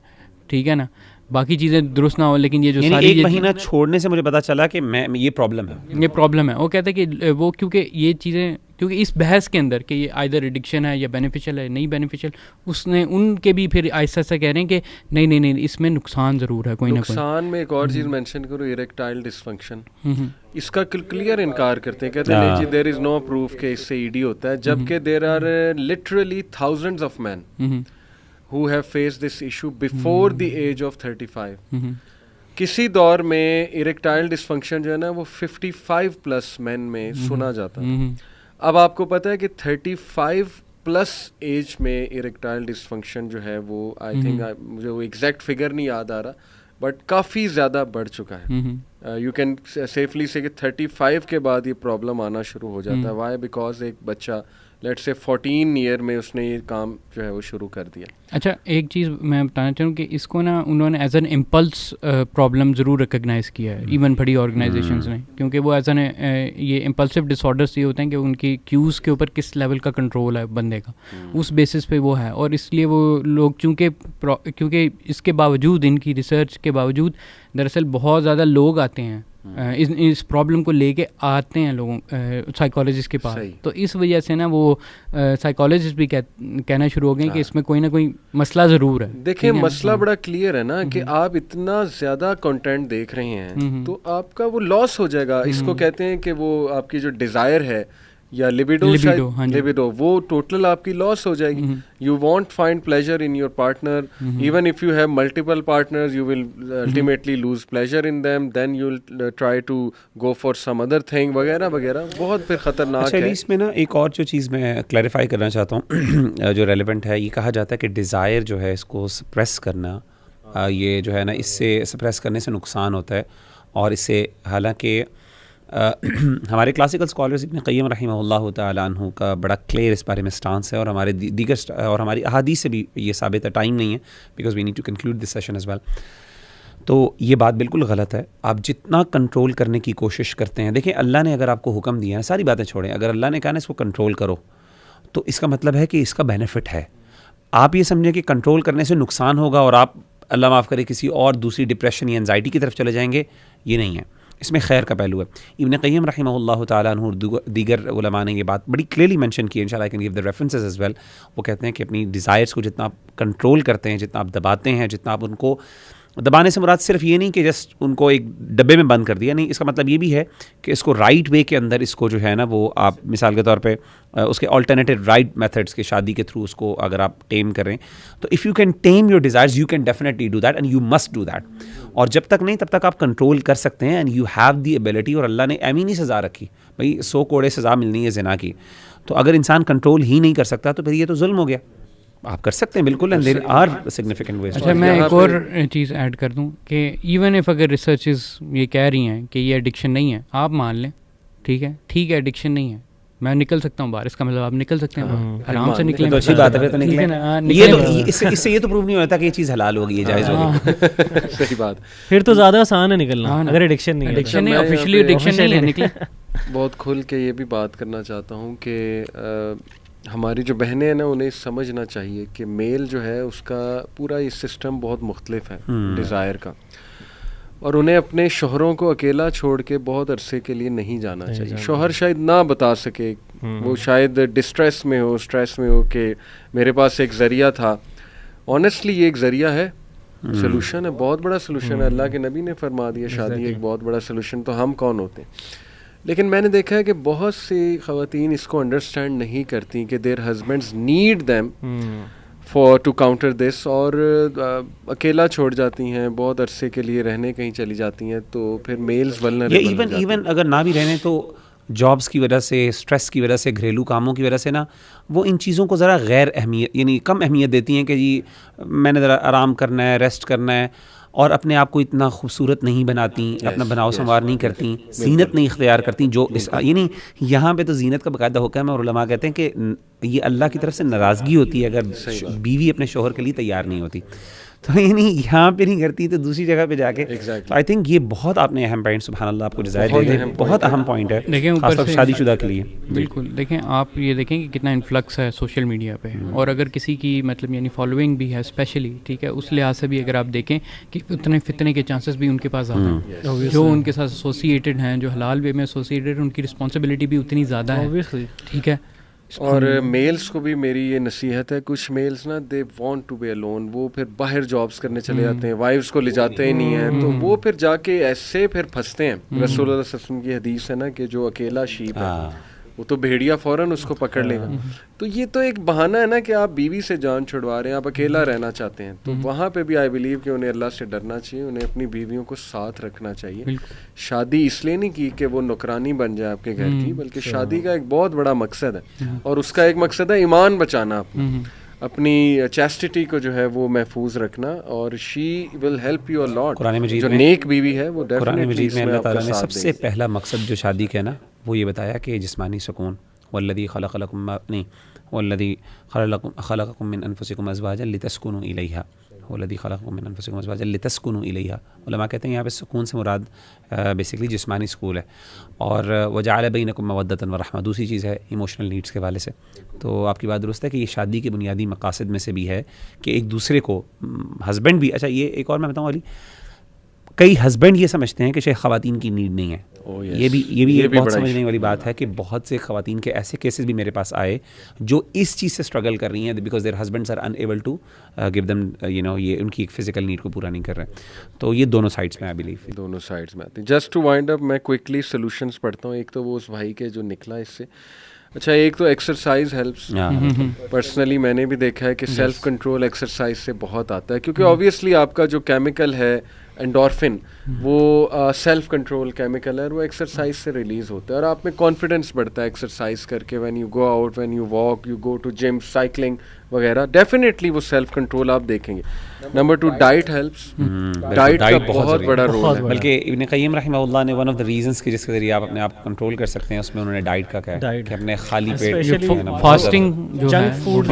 ٹھیک ہے نا. باقی چیزیں درست نہ ہو, لیکن یہ جو ساری ایک مہینہ چھوڑنے سے مجھے پتا چلا کہ میں یہ پرابلم ہے. وہ کہتا ہے کہ وہ کیونکہ یہ چیزیں, کیونکہ اس بحث کے اندر کہ یہ آئدر ایڈکشن ہے یا بینیفیشل ہے نہیں بینیفیشل, اس نے ان کے بھی پھر آہستہ آہستہ کہہ رہے ہیں کہ نہیں اس میں نقصان ضرور ہے, کوئی نہ کوئی نقصان. میں ایک اور چیز مینشن کروں, اریکٹائل ڈسفنکشن, اس کا کلیئر انکار کرتے ہیں, کہتے ہیں دیر از نو پروف کہ اس سے ED ہوتا ہے, جبکہ there are literally thousands of men who have faced this issue before the age of 35. کسی دور میں اریکٹائل ڈسفنکشن جو ہے نا وہ 55+ مین میں سنا جاتا ہے. اب آپ کو پتہ ہے کہ 35+ ایج میں اریکٹائل ڈسفنکشن جو ہے وہ آئی تھنک مجھے وہ ایگزیکٹ فگر نہیں یاد آ رہا, بٹ کافی زیادہ بڑھ چکا ہے. یو کین سیفلی سے کہ 35 کے بعد یہ پرابلم آنا شروع ہو جاتا ہے. وائی؟ بیکاز ایک بچہ لیٹ سے 14 ایئر میں اس نے یہ کام جو ہے وہ شروع کر دیا. اچھا ایک چیز میں بتانا چاہوں کہ اس کو نا انہوں نے ایز این امپلس پرابلم ضرور ریکگنائز کیا ہے, ایون بڑی آرگنائزیشنز نے, کیونکہ وہ ایز این یہ امپلسو ڈس آرڈرس یہ ہوتے ہیں کہ ان کی کیوز کے اوپر کس لیول کا کنٹرول ہے بندے کا, اس بیسس پہ وہ ہے. اور اس لیے وہ لوگ کیونکہ اس کے باوجود, ان کی ریسرچ کے باوجود دراصل بہت زیادہ لوگ آتے ہیں اس پرابلم کو لے کے آتے ہیں لوگوں سائیکالوجسٹ کے پاس, تو اس وجہ سے نا وہ سائیکالوجسٹ بھی کہنا شروع ہو گئے کہ اس میں کوئی نہ کوئی مسئلہ ضرور ہے. دیکھیں مسئلہ بڑا کلیئر ہے نا کہ آپ اتنا زیادہ کنٹینٹ دیکھ رہے ہیں تو آپ کا وہ لاس ہو جائے گا. اس کو کہتے ہیں کہ وہ آپ کی جو ڈیزائر ہے یا لیبیڈو وہ ٹوٹل آپ کی لاس ہو جائے گی. You want find pleasure in your partner, even if you have multiple partners you will ultimately lose pleasure in them, then you will try to go for some other thing وغیرہ وغیرہ. بہت پھر خطرناک ہے. اس میں نا ایک اور جو چیز میں کلیریفائی کرنا چاہتا ہوں جو ریلیونٹ ہے, یہ کہا جاتا ہے کہ ڈیزائر جو ہے اس کو سپریس کرنا, یہ جو ہے نا اس سے سپریس کرنے سے نقصان ہوتا ہے. اور اس سے حالانکہ ہمارے کلاسیکل اسکالرز ابن قیم رحمہ اللہ تعالیٰ عنہ کا بڑا کلیئر اس بارے میں سٹانس ہے, اور ہمارے دیگر اور ہماری احادیث سے بھی یہ ثابت ہے. ٹائم نہیں ہے because we need to conclude this session as well. تو یہ بات بالکل غلط ہے. آپ جتنا کنٹرول کرنے کی کوشش کرتے ہیں, دیکھیں اللہ نے اگر آپ کو حکم دیا ہے, ساری باتیں چھوڑیں, اگر اللہ نے کہا نا اس کو کنٹرول کرو تو اس کا مطلب ہے کہ اس کا بینیفٹ ہے. آپ یہ سمجھیں کہ کنٹرول کرنے سے نقصان ہوگا اور آپ اللہ معاف کرے کسی اور دوسری ڈپریشن یا انزائٹی کی طرف چلے جائیں گے, یہ نہیں ہے. اس میں خیر کا پہلو ہے. ابن قیم رحمہ اللہ تعالیٰ عنہ اور دیگر علماء نے یہ بات بڑی کلیئرلی مینشن کی ہے. انشاءاللہ I can give the references as well. وہ کہتے ہیں کہ اپنی ڈیزائرس کو جتنا آپ کنٹرول کرتے ہیں, جتنا آپ دباتے ہیں, جتنا آپ ان کو دبانے سے مراد صرف یہ نہیں کہ جسٹ ان کو ایک ڈبے میں بند کر دیا, نہیں, اس کا مطلب یہ بھی ہے کہ اس کو رائٹ وے کے اندر اس کو جو ہے نا وہ آپ مثال کے طور پہ اس کے آلٹرنیٹیو رائٹ میتھڈس کے شادی کے تھرو اس کو اگر آپ ٹیم کریں تو if you can team your desires you can definitely do that and you must do that. اور جب تک نہیں تب تک آپ کنٹرول کر سکتے ہیں and you have the ability. اور اللہ نے ایمینی سزا رکھی, بھائی 100 کوڑے سزا ملنی ہے زنا کی. تو اگر انسان کنٹرول ہی نہیں کر سکتا تو پھر یہ تو ظلم ہو گیا. آپ کر سکتے ہیں بالکل, اینڈ دیر آر سگنیفیکنٹ ویز. اچھا میں ایک اور چیز ایڈ کر دوں کہ ایون ایف اگر ریسرچز یہ کہہ رہی ہیں کہ یہ ایڈکشن نہیں ہے, آپ مان لیں ٹھیک ہے ایڈکشن نہیں ہے, میں نکل سکتا ہوں باہر, اس کا مطلب آپ نکل سکتے ہیں آرام سے نکلیں, تو اچھی بات ہے. تو نکلیں, اس سے یہ تو پروو نہیں ہوتا کہ یہ چیز حلال ہوگی, یہ جائز ہوگی. صحیح بات. پھر تو زیادہ آسان ہے نکلنا اگر ایڈکشن نہیں, آفیشلی ایڈکشن نہیں ہے, نکلیں. بہت کھل کے یہ بھی بات کرنا چاہتا ہوں کہ ہماری جو بہنیں ہیں نا انہیں سمجھنا چاہیے کہ میل جو ہے اس کا پورا یہ سسٹم بہت مختلف ہے ڈیزائر کا, اور انہیں اپنے شوہروں کو اکیلا چھوڑ کے بہت عرصے کے لیے نہیں جانا چاہیے. شوہر شاید نہ بتا سکے, وہ شاید ڈسٹریس میں ہو, اسٹریس میں ہو کہ میرے پاس ایک ذریعہ تھا. آنیسٹلی یہ ایک ذریعہ ہے, سلوشن ہے, بہت بڑا سلوشن ہے. اللہ کے نبی نے فرما دیا شادی ایک بہت بڑا سلوشن, تو ہم کون ہوتے ہیں. لیکن میں نے دیکھا ہے کہ بہت سی خواتین اس کو انڈرسٹینڈ نہیں کرتی کہ their husbands need them for to counter this, اور اکیلا چھوڑ جاتی ہیں, بہت عرصے کے لیے رہنے کہیں چلی جاتی ہیں, تو پھر میلز ولنریبل ہو جاتے ہیں. ایون اگر نہ بھی رہنے تو جابس کی وجہ سے, اسٹریس کی وجہ سے, گھریلو کاموں کی وجہ سے نا وہ ان چیزوں کو ذرا غیر اہمیت یعنی کم اہمیت دیتی ہیں کہ جی میں نے ذرا آرام کرنا ہے, ریسٹ کرنا ہے, اور اپنے آپ کو اتنا خوبصورت نہیں بناتی, اپنا بناؤ سنوار نہیں کرتی, زینت نہیں اختیار کرتی. جو یعنی یہاں پہ تو زینت کا باقاعدہ حکم ہے, اور علماء کہتے ہیں کہ یہ اللہ کی طرف سے ناراضگی ہوتی ہے اگر بیوی اپنے شوہر کے لیے تیار نہیں ہوتی. تو یعنی یہاں پہ نہیں کرتی تو دوسری جگہ پہ جا کے. آئی تھنک یہ بہت آپ نے اہم پوائنٹ, سبحان اللہ, آپ کو ڈیزائر دے دیں, بہت اہم پوائنٹ ہے, خاص طور شادی شدہ کے لیے. بالکل. دیکھیں آپ یہ دیکھیں کہ کتنا انفلکس ہے سوشل میڈیا پہ, اور اگر کسی کی مطلب یعنی فالوئنگ بھی ہے اسپیشلی, ٹھیک ہے, اس لحاظ سے بھی اگر آپ دیکھیں کہ اتنے فتنے کے چانسز بھی ان کے پاس زیادہ ہیں, جو ان کے ساتھ ایسوسیٹیڈ ہیں, جو حلال وے میں ایسوسیٹیڈ, ان کی رسپانسبلٹی بھی اتنی زیادہ ہے, ٹھیک ہے. اور میلز کو بھی میری یہ نصیحت ہے, کچھ میلز نا they want to be alone, وہ پھر باہر جابس کرنے چلے جاتے ہیں, وائفز کو لے جاتے ہی نہیں ہیں, تو وہ پھر جا کے ایسے پھر پھنستے ہیں. رسول اللہ صلی اللہ علیہ وسلم کی حدیث ہے نا کہ جو اکیلا شیپ ہے وہ تو بھیڑیا فوراً اس کو پکڑ لے گا. تو یہ تو ایک بہانہ ہے نا کہ آپ بیوی سے جان چھڑوا رہے ہیں, آپ اکیلا رہنا چاہتے ہیں. تو وہاں پہ بھی آئی بلیو کہ انہیں اللہ سے ڈرنا چاہیے, انہیں اپنی بیویوں کو ساتھ رکھنا چاہیے. شادی اس لیے نہیں کی کہ وہ نوکرانی بن جائے آپ کے گھر کی, بلکہ شادی کا ایک بہت بڑا مقصد ہے, اور اس کا ایک مقصد ہے ایمان بچانا, اپنی چیسٹٹی کو جو ہے وہ محفوظ رکھنا, اور شی ول ہیلپ یو اے لاٹ. جو نیک بیوی ہے وہ قرآن مجید میں اللہ تعالیٰ نے سب سے پہلا مقصد جو شادی کا نا وہ یہ بتایا کہ جسمانی سکون, والذی خلق لکم والذی خلقکم من انفسکم ازواجا لتسکنوا الیہا, والذی خلقکم من انفسکم ازواجا لتسکنوا الیہا. علماء کہتے ہیں یہاں پہ سکون سے مراد بیسکلی جسمانی سکون ہے, اور وجعل بینکم مودۃ ورحمۃ دوسری چیز ہے ایموشنل نیڈس کے حوالے سے. تو آپ کی بات درست ہے کہ یہ شادی کے بنیادی مقاصد میں سے بھی ہے کہ ایک دوسرے کو ہسبینڈ بھی. اچھا یہ ایک اور میں بتاؤں علی, کئی ہسبینڈ یہ سمجھتے ہیں کہ شاید خواتین کی نیڈ نہیں ہے. یہ بھی ایک بہت سمجھنے والی بات ہے کہ بہت سے خواتین کے ایسے کیسز بھی میرے پاس آئے جو اس چیز سے اسٹرگل کر رہی ہیں because their husbands are unable to give them یہ ان کی ایک فزیکل نیڈ کو پورا نہیں کر رہے. تو یہ دونوں سائڈس میں آئی بلیو دونوں سائڈس میں آتی ہیں. جسٹ ٹو وائنڈ اپ میں کوئکلی سولوشنس پڑھتا ہوں. ایک تو وہ اس بھائی کے جو نکلا اس سے, اچھا ایک تو ایکسرسائز ہیلپس. پرسنلی میں نے بھی دیکھا ہے کہ سیلف کنٹرول ایکسرسائز سے بہت آتا ہے, کیونکہ آبویسلی آپ کا جو کیمیکل ہے انڈورفن وہ سیلف کنٹرول کیمیکل ہے, وہ ایکسرسائز سے ریلیز ہوتا ہے اور آپ میں کانفیڈنس بڑھتا ہے ایکسرسائز کر کے. When you go out, when you walk, you go to gym, cycling وغیرہ, ڈیفینیٹلی وہ سیلف کنٹرول آپ دیکھیں گے. Number 2 diet helps. ڈائٹ کا بہت بڑا رول ہے. بلکہ ابن قیم رحمہ اللہ نے ون آف دا ریزنس کہ جس کے ذریعے آپ اپنے آپ کو کنٹرول کر سکتے ہیں اس میں انہوں نے ڈائٹ کا کہا کہ اپنے خالی پیٹ فاسٹنگ, جنک فوڈ,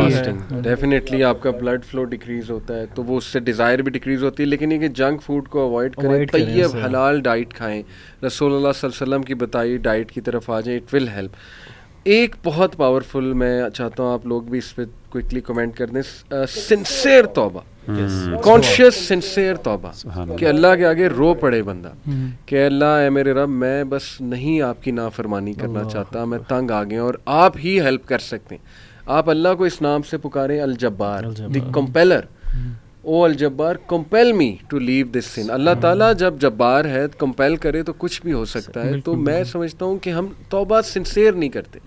ڈیفینیٹلی آپ کا بلڈ فلو ڈیکریز ہوتا ہے تو وہ اس سے ڈیزائر بھی ڈیکریز ہوتی ہے. لیکن یہ کہ جنک فوڈ کو اوائڈ کریں, طیب حلال ڈائٹ کھائیں, رسول اللہ صلی اللہ علیہ وسلم کی بتائی ڈائٹ کی طرف آ جائیں, اٹ ول ہیلپ. ایک بہت پاورفل, میں چاہتا ہوں آپ لوگ بھی اس پہ کوئکلی کمنٹ کر دیں, سنسیئر توبہ, کانشیس سنسیئر توبہ, کہ اللہ کے آگے رو پڑے بندہ کہ اللہ اے میرے رب میں بس نہیں آپ کی نافرمانی کرنا چاہتا, میں تنگ آ گیا اور آپ ہی ہیلپ کر سکتے ہیں. آپ اللہ کو اس نام سے پکاریں, الجبار, دی کمپیلر. او الجبار کمپیل می ٹو لیو دس سن. اللہ تعالیٰ جب جبار ہے کمپیل کرے تو کچھ بھی ہو سکتا ہے. تو میں سمجھتا ہوں کہ ہم توبہ سنسیئر نہیں کرتے,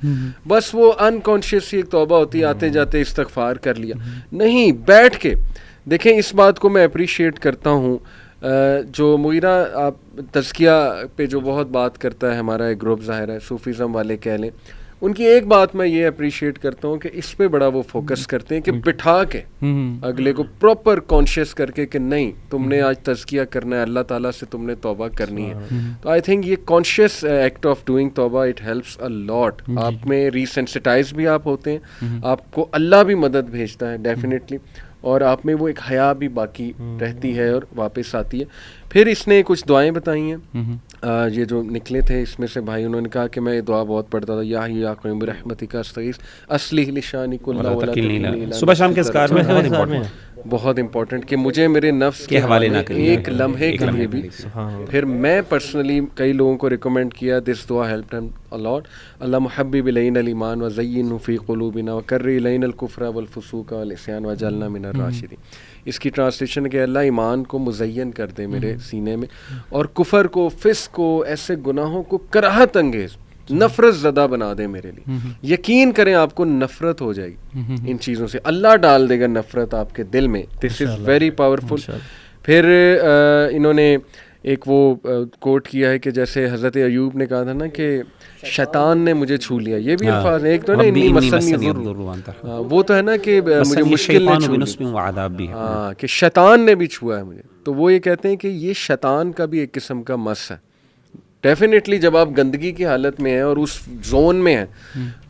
بس وہ انکانشیس ایک توبہ ہوتی ہے, آتے جاتے استغفار کر لیا. نہیں, بیٹھ کے دیکھیں. اس بات کو میں اپریشیٹ کرتا ہوں جو مغیرہ آپ تزکیہ پہ جو بہت بات کرتا ہے ہمارا ایک گروپ, ظاہر ہے صوفیزم والے کہہ لیں, ان کی ایک بات میں یہ اپریشیٹ کرتا ہوں کہ اس پہ بڑا وہ فوکس کرتے ہیں کہ بٹھا کے اگلے کو پراپر کانشیس کر کے کہ نہیں تم نے آج تزکیہ کرنا ہے, اللہ تعالیٰ سے تم نے توبہ کرنی ہے. تو آئی تھنک یہ کانشیس ایکٹ آف ڈوئنگ توبہ اٹ ہیلپس اے لاٹ. آپ میں ریسینسٹائز بھی آپ ہوتے ہیں, آپ کو اللہ بھی مدد بھیجتا ہے ڈیفینیٹلی, اور آپ میں وہ ایک حیا بھی باقی رہتی ہے اور واپس آتی ہے. پھر اس نے کچھ دعائیں بتائی ہیں یہ جو نکلے تھے اس میں سے بھائی, انہوں نے کہا کہ میں یہ دعا بہت پڑھتا تھا, یا حی یا قیوم برحمتک استغیث اصلح لسانی کلہ ولا تکلنی. صبح شام کے اذکار میں بہت امپورٹنٹ کہ مجھے میرے نفس کے حوالے نہ کریں ایک لمحے کے لیے بھی. پھر میں پرسنلی کئی لوگوں کو ریکمینڈ کیا, دس دعا ہیلپ دیم ا لاٹ. اللہ محبب الینا الایمان وزینہ فی قلوبنا وکرہ الینا الکفر والفسوق والعصیان وجعلنا من الراشدین. اس کی ٹرانسلیشن کہ اللہ ایمان کو مزین کر دے میرے سینے میں, اور کفر کو, فسق کو, ایسے گناہوں کو کراہت انگیز نفرت زدہ بنا دے میرے لیے. یقین کریں آپ کو نفرت ہو جائے گی ان چیزوں سے, اللہ ڈال دے گا نفرت آپ کے دل میں. دس از ویری پاورفل. پھر انہوں نے ایک وہ کوٹ کیا ہے کہ جیسے حضرت ایوب نے کہا تھا نا کہ شیطان نے مجھے چھو لیا. یہ بھی الفاظ ایک تو نا وہ تو ہے نا کہ مجھے مشکل کہ شیطان نے بھی چھوا ہے مجھے. تو وہ یہ کہتے ہیں کہ یہ شیطان کا بھی ایک قسم کا مس ہے. ڈیفینیٹلی جب آپ گندگی کی حالت میں ہیں اور اس زون میں ہیں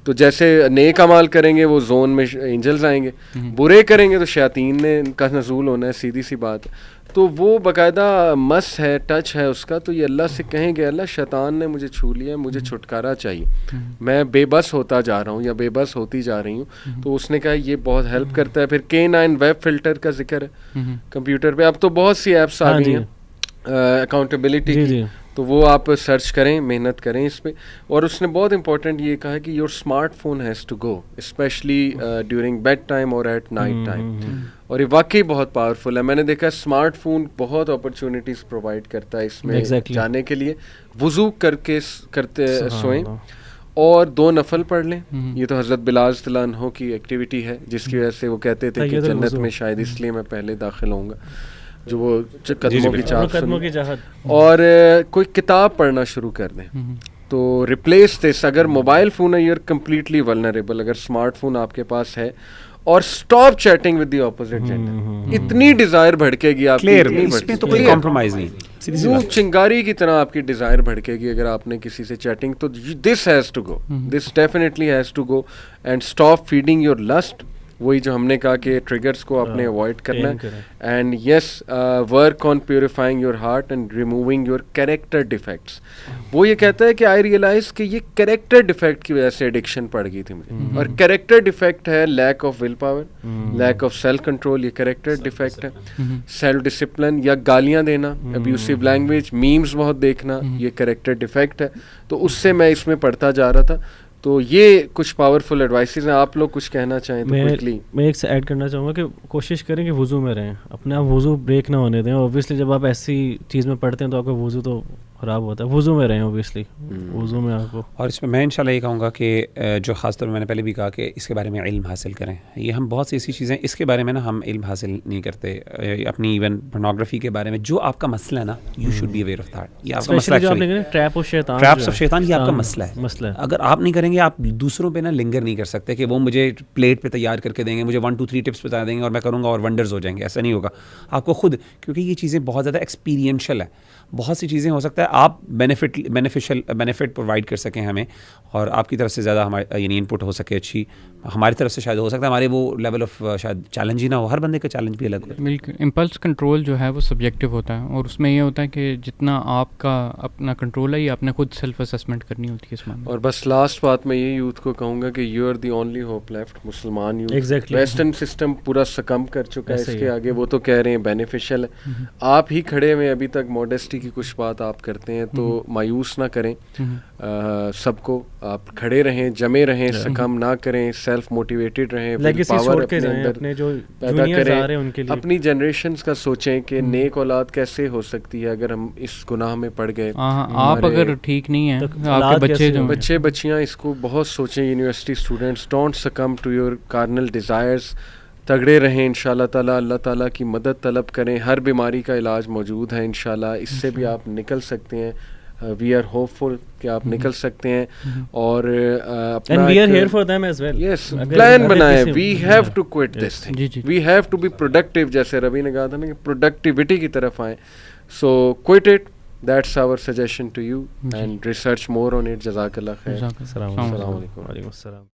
تو جیسے نیک اعمال کریں گے وہ زون میں اینجلز آئیں گے, برے کریں گے تو شیاطین نے کا نزول ہونا ہے, سیدھی سی بات. تو وہ باقاعدہ مس ہے, ٹچ ہے اس کا. تو یہ اللہ سے کہیں گے اللہ شیطان نے مجھے چھو لیا, مجھے چھٹکارا چاہیے, میں بے بس ہوتا جا رہا ہوں یا بے بس ہوتی جا رہی ہوں. تو اس نے کہا یہ بہت ہیلپ کرتا ہے. پھر K9 ویب فلٹر کا ذکر ہے کمپیوٹر پہ. اب تو بہت سی ایپس آ گئی ہیں اکاؤنٹیبلٹی کی, تو وہ آپ سرچ کریں, محنت کریں اس پہ. اور اس نے بہت امپورٹنٹ یہ کہا کہ your smart phone has to go especially during bed time اور ایٹ نائٹ ٹائم. اور یہ واقعی بہت پاورفل ہے. میں نے دیکھا اسمارٹ فون بہت اپرچونیٹیز پرووائڈ کرتا ہے اس میں جانے کے لیے. وضو کر کے کرتے سوئیں اور 2 نفل پڑھ لیں. یہ تو حضرت بلال رضی اللہ عنہ کی ایکٹیویٹی ہے جس کی وجہ سے وہ کہتے تھے کہ جنت میں شاید اس لیے میں پہلے داخل ہوں گا, جو وہ قدموں کی چاہت. اور کوئی کتاب پڑھنا شروع کر دیں. تو ریپلیس دس, اگر موبائل فون ہے یو آر کمپلیٹلی ولنریبل, اگر اسمارٹ فون آپ کے پاس ہے, اور stop chatting with the opposite gender. اتنی ڈیزائر بھڑکے گی آپ کی, اس میں تو کوئی کمپرومائز نہیں, یوں چنگاری کی طرح آپ کی ڈیزائر بھڑکے گی اگر آپ نے کسی سے چیٹنگ. تو this has to go, this definitely has to go. And stop feeding your lust. وہی جو ہم نے کہا کہ ٹریگرس کو آپ نے اوائڈ کرنا ہے. And yes work on purifying your heart and removing your character defects. وہ یہ کہتا ہے کہ آئی ریئلائز کہ یہ کیریکٹر ڈیفیکٹ کی وجہ سے ایڈکشن پڑ گئی تھی مجھے. اور کیریکٹر ڈیفیکٹ ہے lack of will power, lack of self control, یہ کیریکٹر ڈیفیکٹ ہے. سیلف ڈسپلن یا گالیاں دینا, ابیوسو لینگویج, میمز بہت دیکھنا, یہ کیریکٹر ڈیفیکٹ ہے. تو اس سے میں اس میں پڑھتا جا رہا تھا. تو یہ کچھ پاورفل ایڈوائسز ہیں. آپ لوگ کچھ کہنا چاہیں تو کوئکلی. میں ایک سے ایڈ کرنا چاہوں گا کہ کوشش کریں کہ وضو میں رہیں, اپنے آپ وضو بریک نہ ہونے دیں. اوبویسلی جب آپ ایسی چیز میں پڑھتے ہیں تو آپ کا وضو تو خراب ہوتا ہے. وضو میں رہیں اوبویسلی, وضو میں آپ کو. اور اس میں انشاءاللہ یہ کہوں گا کہ جو خاص طور میں نے پہلے بھی کہا کہ اس کے بارے میں علم حاصل کریں. یہ ہم بہت سی ایسی چیزیں اس کے بارے میں نا ہم علم حاصل نہیں کرتے. اپنی ایون پورنوگرافی کے بارے میں جو آپ کا مسئلہ ہے نا, you should be aware of that. یہ آپ کا مسئلہ ہے, ٹریپ آف شیطان, ٹریپس آف شیطان, یہ آپ کا مسئلہ ہے. اگر آپ نہیں کریں گے, آپ دوسروں پہ نا لنگر نہیں کر سکتے کہ وہ مجھے پلیٹ پہ تیار کر کے دیں گے, مجھے 1 2 3 ٹپس بتا دیں گے اور میں کروں گا اور ونڈرز ہو جائیں گے. ایسا نہیں ہوگا. آپ کو خود, کیونکہ یہ چیزیں بہت زیادہ ایکسپیرینشل ہے, بہت سی چیزیں ہو سکتا ہے آپ بینیفٹ پرووائڈ کر سکیں ہمیں, اور آپ کی طرف سے زیادہ ہماری یعنی انپٹ ہو سکے اچھی, ہماری طرف سے شاید ہو سکتا ہے ہمارے وہ لیول آف شاید چیلنج ہی نہ ہو. ہر بندے کا چیلنج بھی الگ ہوتا ہے. بالکل. امپلس کنٹرول جو ہے وہ سبجیکٹیو ہوتا ہے, اور اس میں یہ ہوتا ہے کہ جتنا آپ کا اپنا کنٹرول ہے یہ آپ نے خود سیلف اسیسمنٹ کرنی ہوتی ہے اس میں. اور بس لاسٹ بات میں یہ یوتھ کو کہوں گا کہ you are the only hope left. مسلمان یوتھ, ویسٹرن سسٹم پورا سکم کر چکا ہے اس کے آگے. وہ تو کہہ رہے ہیں بینیفیشل ہے, آپ ہی کھڑے ہوئے ابھی تک ماڈیسٹی کی کچھ بات آپ کرتے ہیں, تو مایوس نہ کریں سب کو. آپ کھڑے رہیں, جمے رہیں, سکم نہ کریں, سیلف موٹیویٹڈ رہیں, پاور اپنے اندر پیدا کریں. اپنی جنریشنز کا سوچیں کہ نیک اولاد کیسے ہو سکتی ہے اگر ہم اس گناہ میں پڑ گئے. آپ اگر ٹھیک نہیں ہیں, آپ کے بچے بچیاں اس کو بہت سوچیں. University students, don't succumb to your carnal desires. تگڑے رہیں انشاءاللہ تعالیٰ, اللہ تعالیٰ کی مدد طلب کریں. ہر بیماری کا علاج موجود ہے انشاءاللہ, اس سے بھی آپ نکل سکتے ہیں. وی آر ہوپ فل کہ آپ نکل سکتے ہیں. اور اپنا پلان بنائیں. We have to quit this thing, we have to be productive. جیسے روی نے کہا تھا نا کہ پروڈکٹیوٹی کی طرف آئیں. So quit it. That's our suggestion to you and research more on it. جزاک اللہ خیر. السلام علیکم.